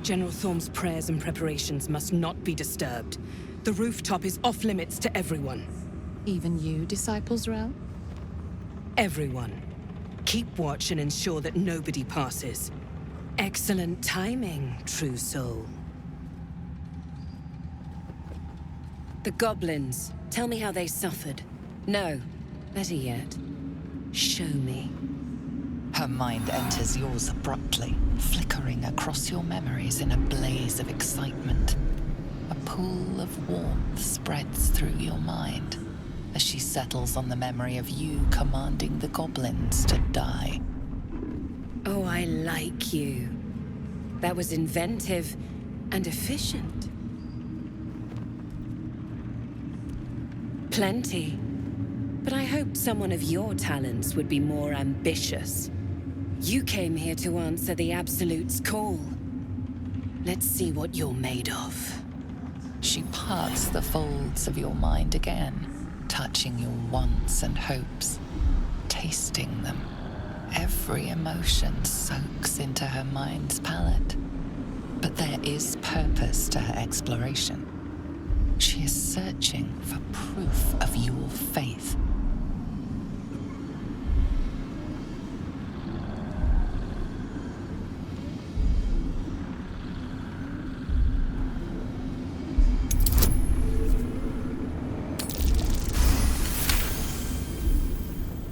General Thorm's prayers and preparations must not be disturbed. The rooftop is off-limits to everyone. Even you, Disciples Rel? Everyone. Keep watch and ensure that nobody passes. Excellent timing, true soul. The goblins. Tell me how they suffered. No. Better yet, show me. Her mind enters yours abruptly, flickering across your memories in a blaze of excitement. A pool of warmth spreads through your mind as she settles on the memory of you commanding the goblins to die. Oh, I like you. That was inventive and efficient. Plenty. But I hoped someone of your talents would be more ambitious. You came here to answer the Absolute's call. Let's see what you're made of. She parts the folds of your mind again, touching your wants and hopes, tasting them. Every emotion soaks into her mind's palette. But there is purpose to her exploration. She is searching for proof of your faith.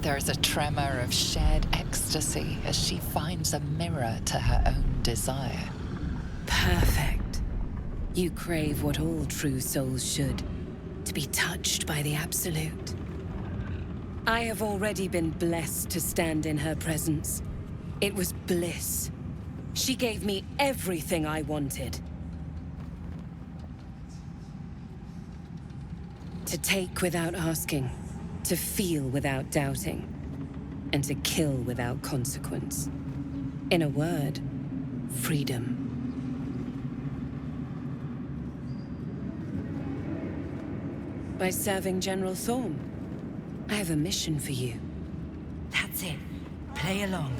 There is a tremor of shared ecstasy as she finds a mirror to her own desire. Perfect. You crave what all true souls should, to be touched by the Absolute. I have already been blessed to stand in her presence. It was bliss. She gave me everything I wanted. To take without asking, to feel without doubting, and to kill without consequence. In a word, freedom. By serving General Thorm, I have a mission for you. That's it. Play along.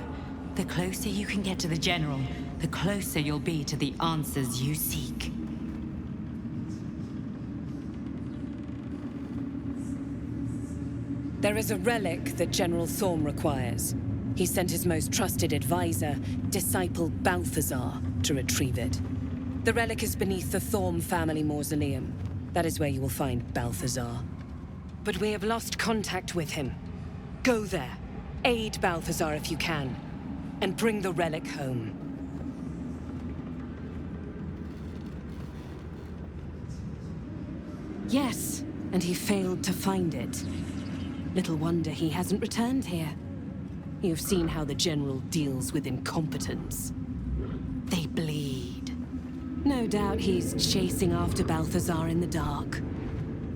The closer you can get to the General, the closer you'll be to the answers you seek. There is a relic that General Thorm requires. He sent his most trusted advisor, disciple Balthazar, to retrieve it. The relic is beneath the Thorm family mausoleum. That is where you will find Balthazar. But we have lost contact with him. Go there, aid Balthazar if you can, and bring the relic home. Yes, and he failed to find it. Little wonder he hasn't returned here. You've seen how the General deals with incompetence. They bleed. No doubt he's chasing after Balthazar in the dark.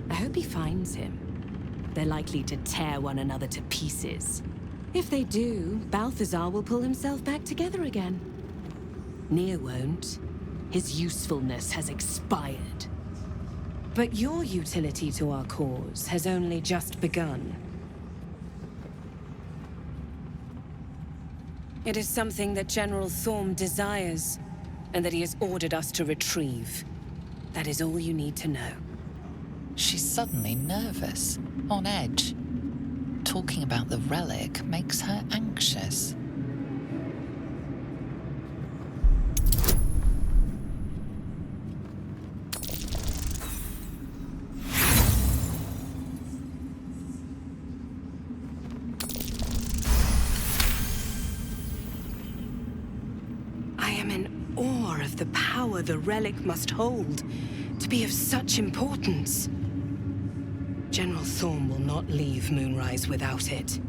I hope he finds him. They're likely to tear one another to pieces. If they do, Balthazar will pull himself back together again. Nier won't. His usefulness has expired. But your utility to our cause has only just begun. It is something that General Thorm desires, and that he has ordered us to retrieve. That is all you need to know. She's suddenly nervous, on edge. Talking about the relic makes her anxious. I am in awe of the power the relic must hold to be of such importance. General Thorm will not leave Moonrise without it.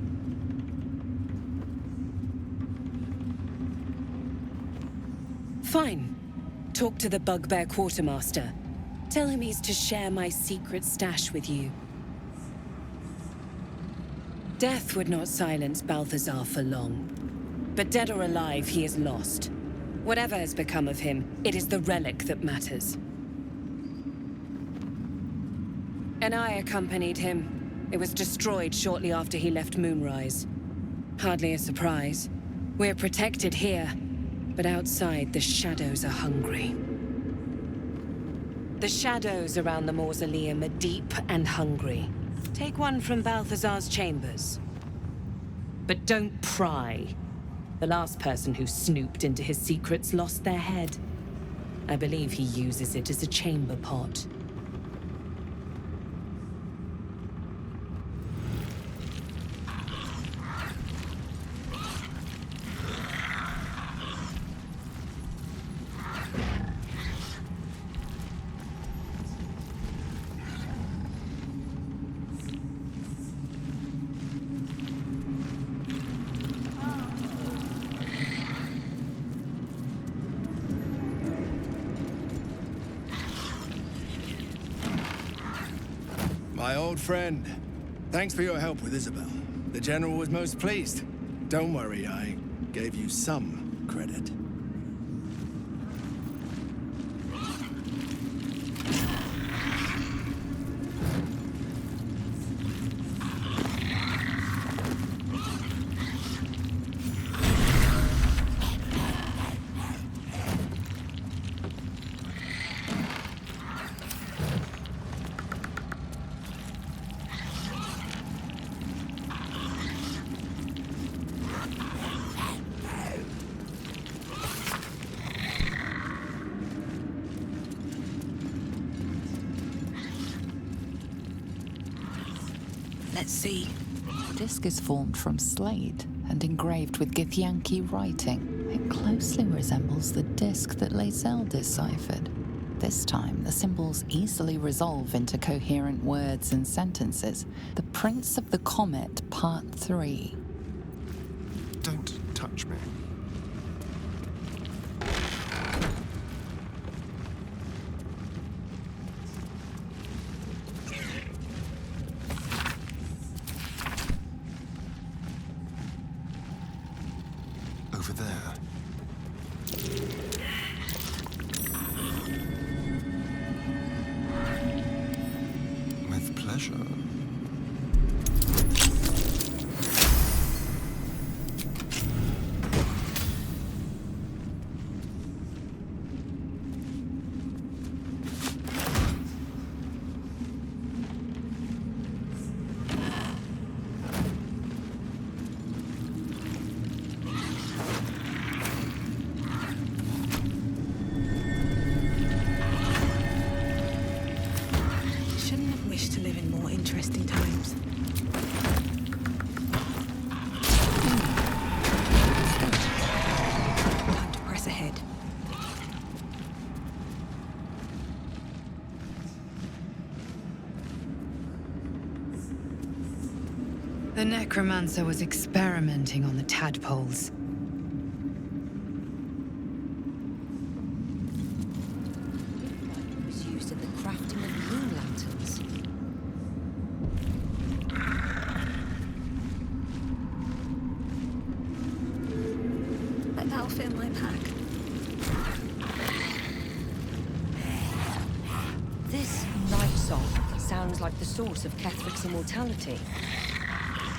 Fine. Talk to the Bugbear Quartermaster. Tell him he's to share my secret stash with you. Death would not silence Balthazar for long. But dead or alive, he is lost. Whatever has become of him, it is the relic that matters. And I accompanied him. It was destroyed shortly after he left Moonrise. Hardly a surprise. We're protected here, but outside the shadows are hungry. The shadows around the mausoleum are deep and hungry. Take one from Balthazar's chambers. But don't pry. The last person who snooped into his secrets lost their head. I believe he uses it as a chamber pot. My old friend. Thanks for your help with Isabel. The General was most pleased. Don't worry, I gave you some credit. Let's see. The disc is formed from slate and engraved with Githyanki writing. It closely resembles the disc that Lae'zel deciphered. This time, the symbols easily resolve into coherent words and sentences. The Prince of the Comet, Part 3. Don't touch me. Over there. With pleasure. Shouldn't have wished to live in more interesting times. Time to press ahead. The necromancer was experimenting on the tadpoles. It was used in the crafting of moon lanterns. Bet that'll fit in my pack. This night song sounds like the source of Ketherick's immortality.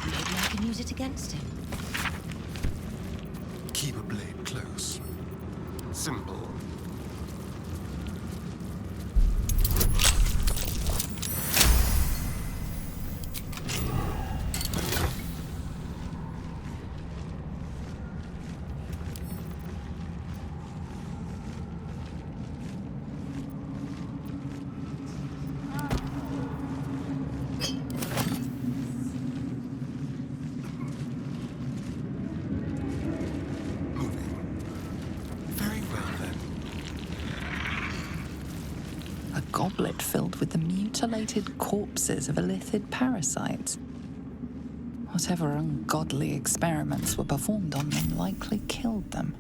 Maybe I can use it against him. Keep a blade close. Simple. A goblet filled with the mutilated corpses of illithid parasites. Whatever ungodly experiments were performed on them likely killed them.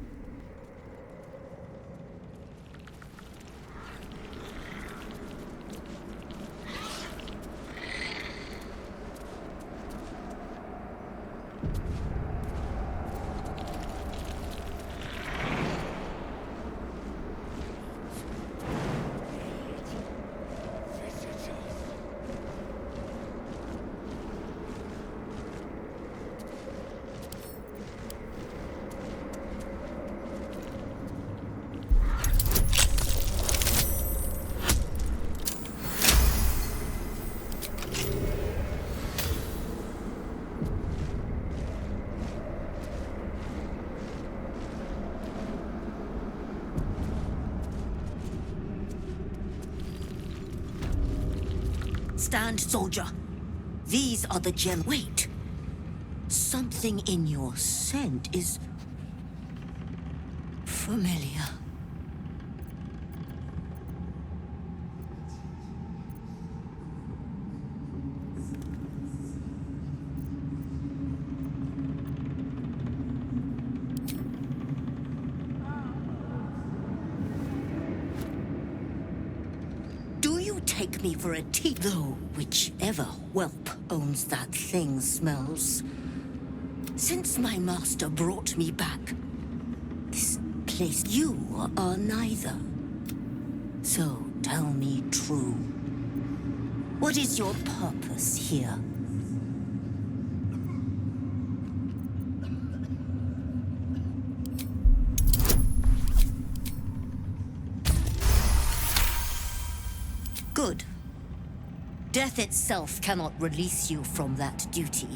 Stand, soldier. These are the gem. Wait. Something in your scent is familiar. Do you take take me for a tea, though whichever whelp owns that thing smells. Since my master brought me back, this place, you are neither. So tell me true. What is your purpose here? Good. Death itself cannot release you from that duty.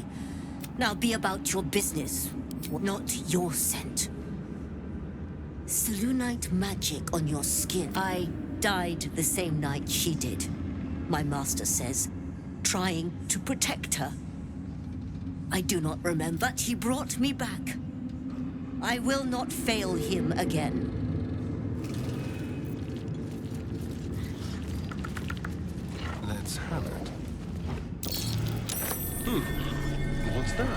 Now be about your business, not your scent. Selûnite magic on your skin. I died the same night she did, my master says, trying to protect her. I do not remember, but he brought me back. I will not fail him again. Let's have it. What's that?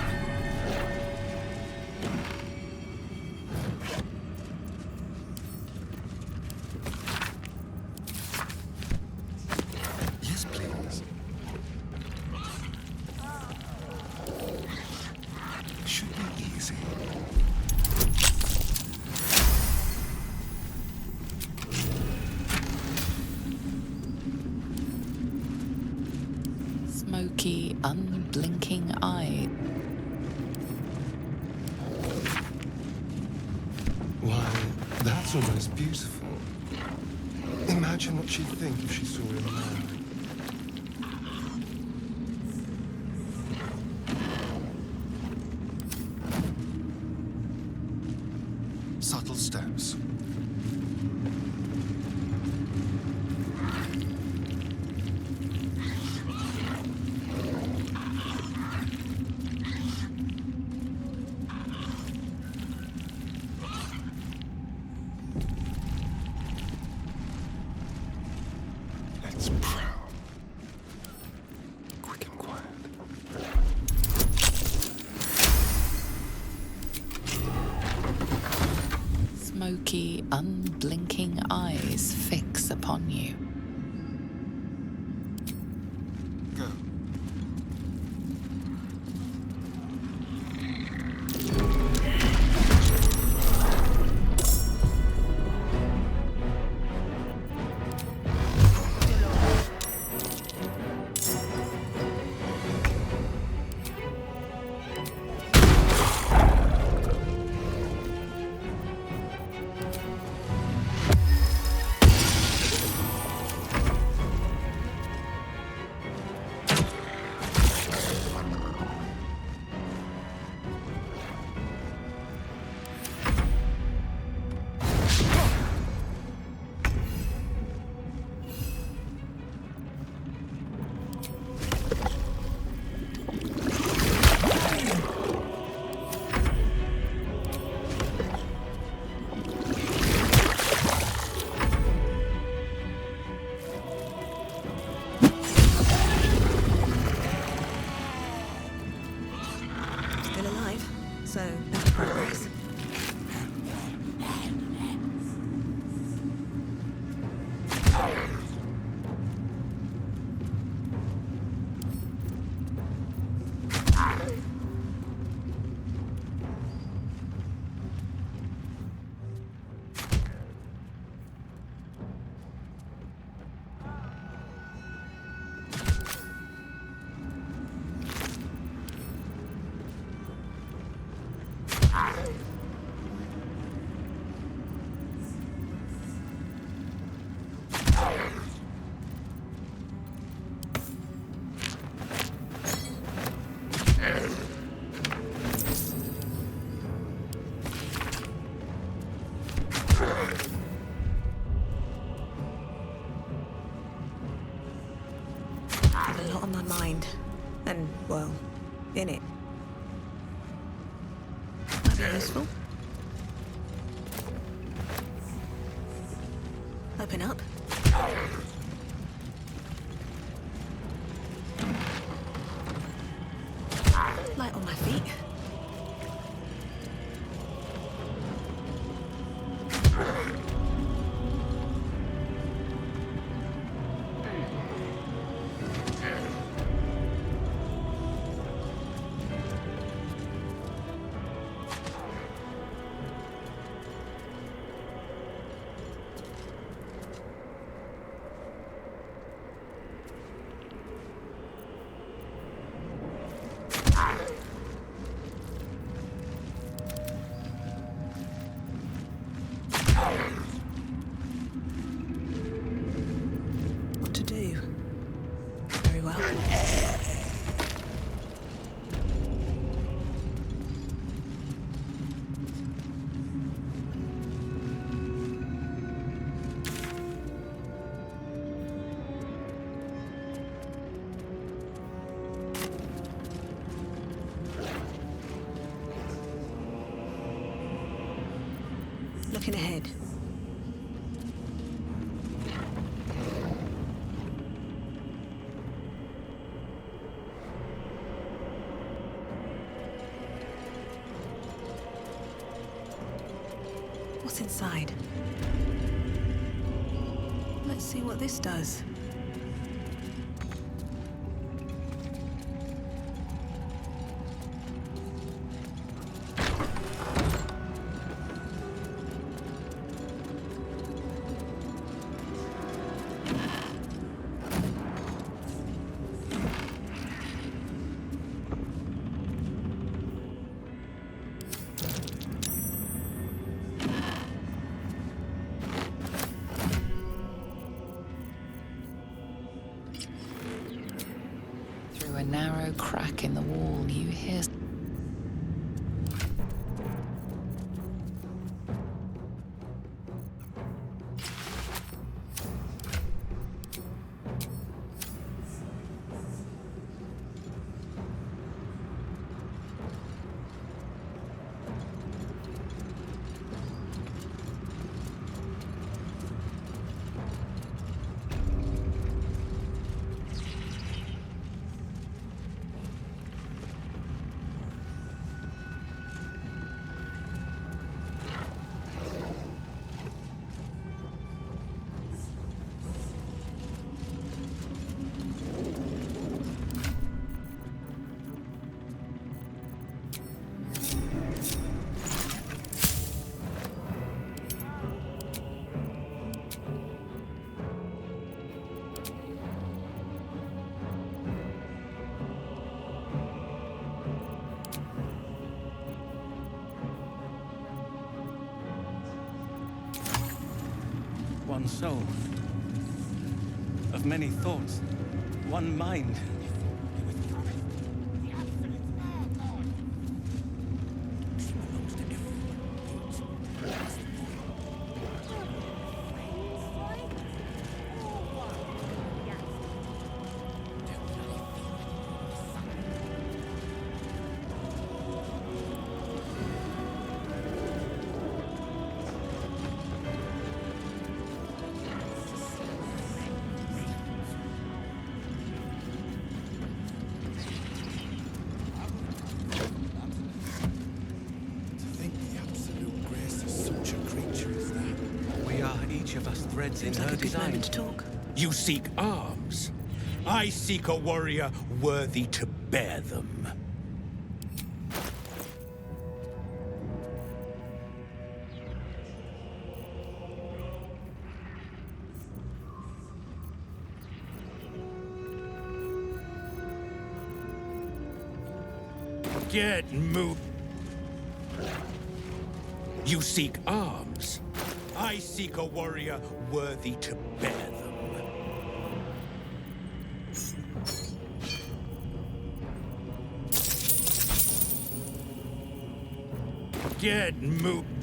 Yes, please. Should be easy. Smoky, unblinking eye. Why, that's almost beautiful. Imagine what she'd think if she saw him now. Subtle steps. Let's prowl. Quick and quiet. Smoky, unblinking eyes fix upon you. Go. Still alive, so that's progress. A lot on my mind, and, well, in it. Might be useful. Open up. Light on my feet. looking ahead. What's inside? Let's see what this does. Through a narrow crack in the wall, you hear... One soul. Of many thoughts. One mind. Of us threads in her design. To talk. You seek arms. I seek a warrior worthy to bear them. Get moved. You seek arms. I seek a warrior worthy to bear them. Get moved.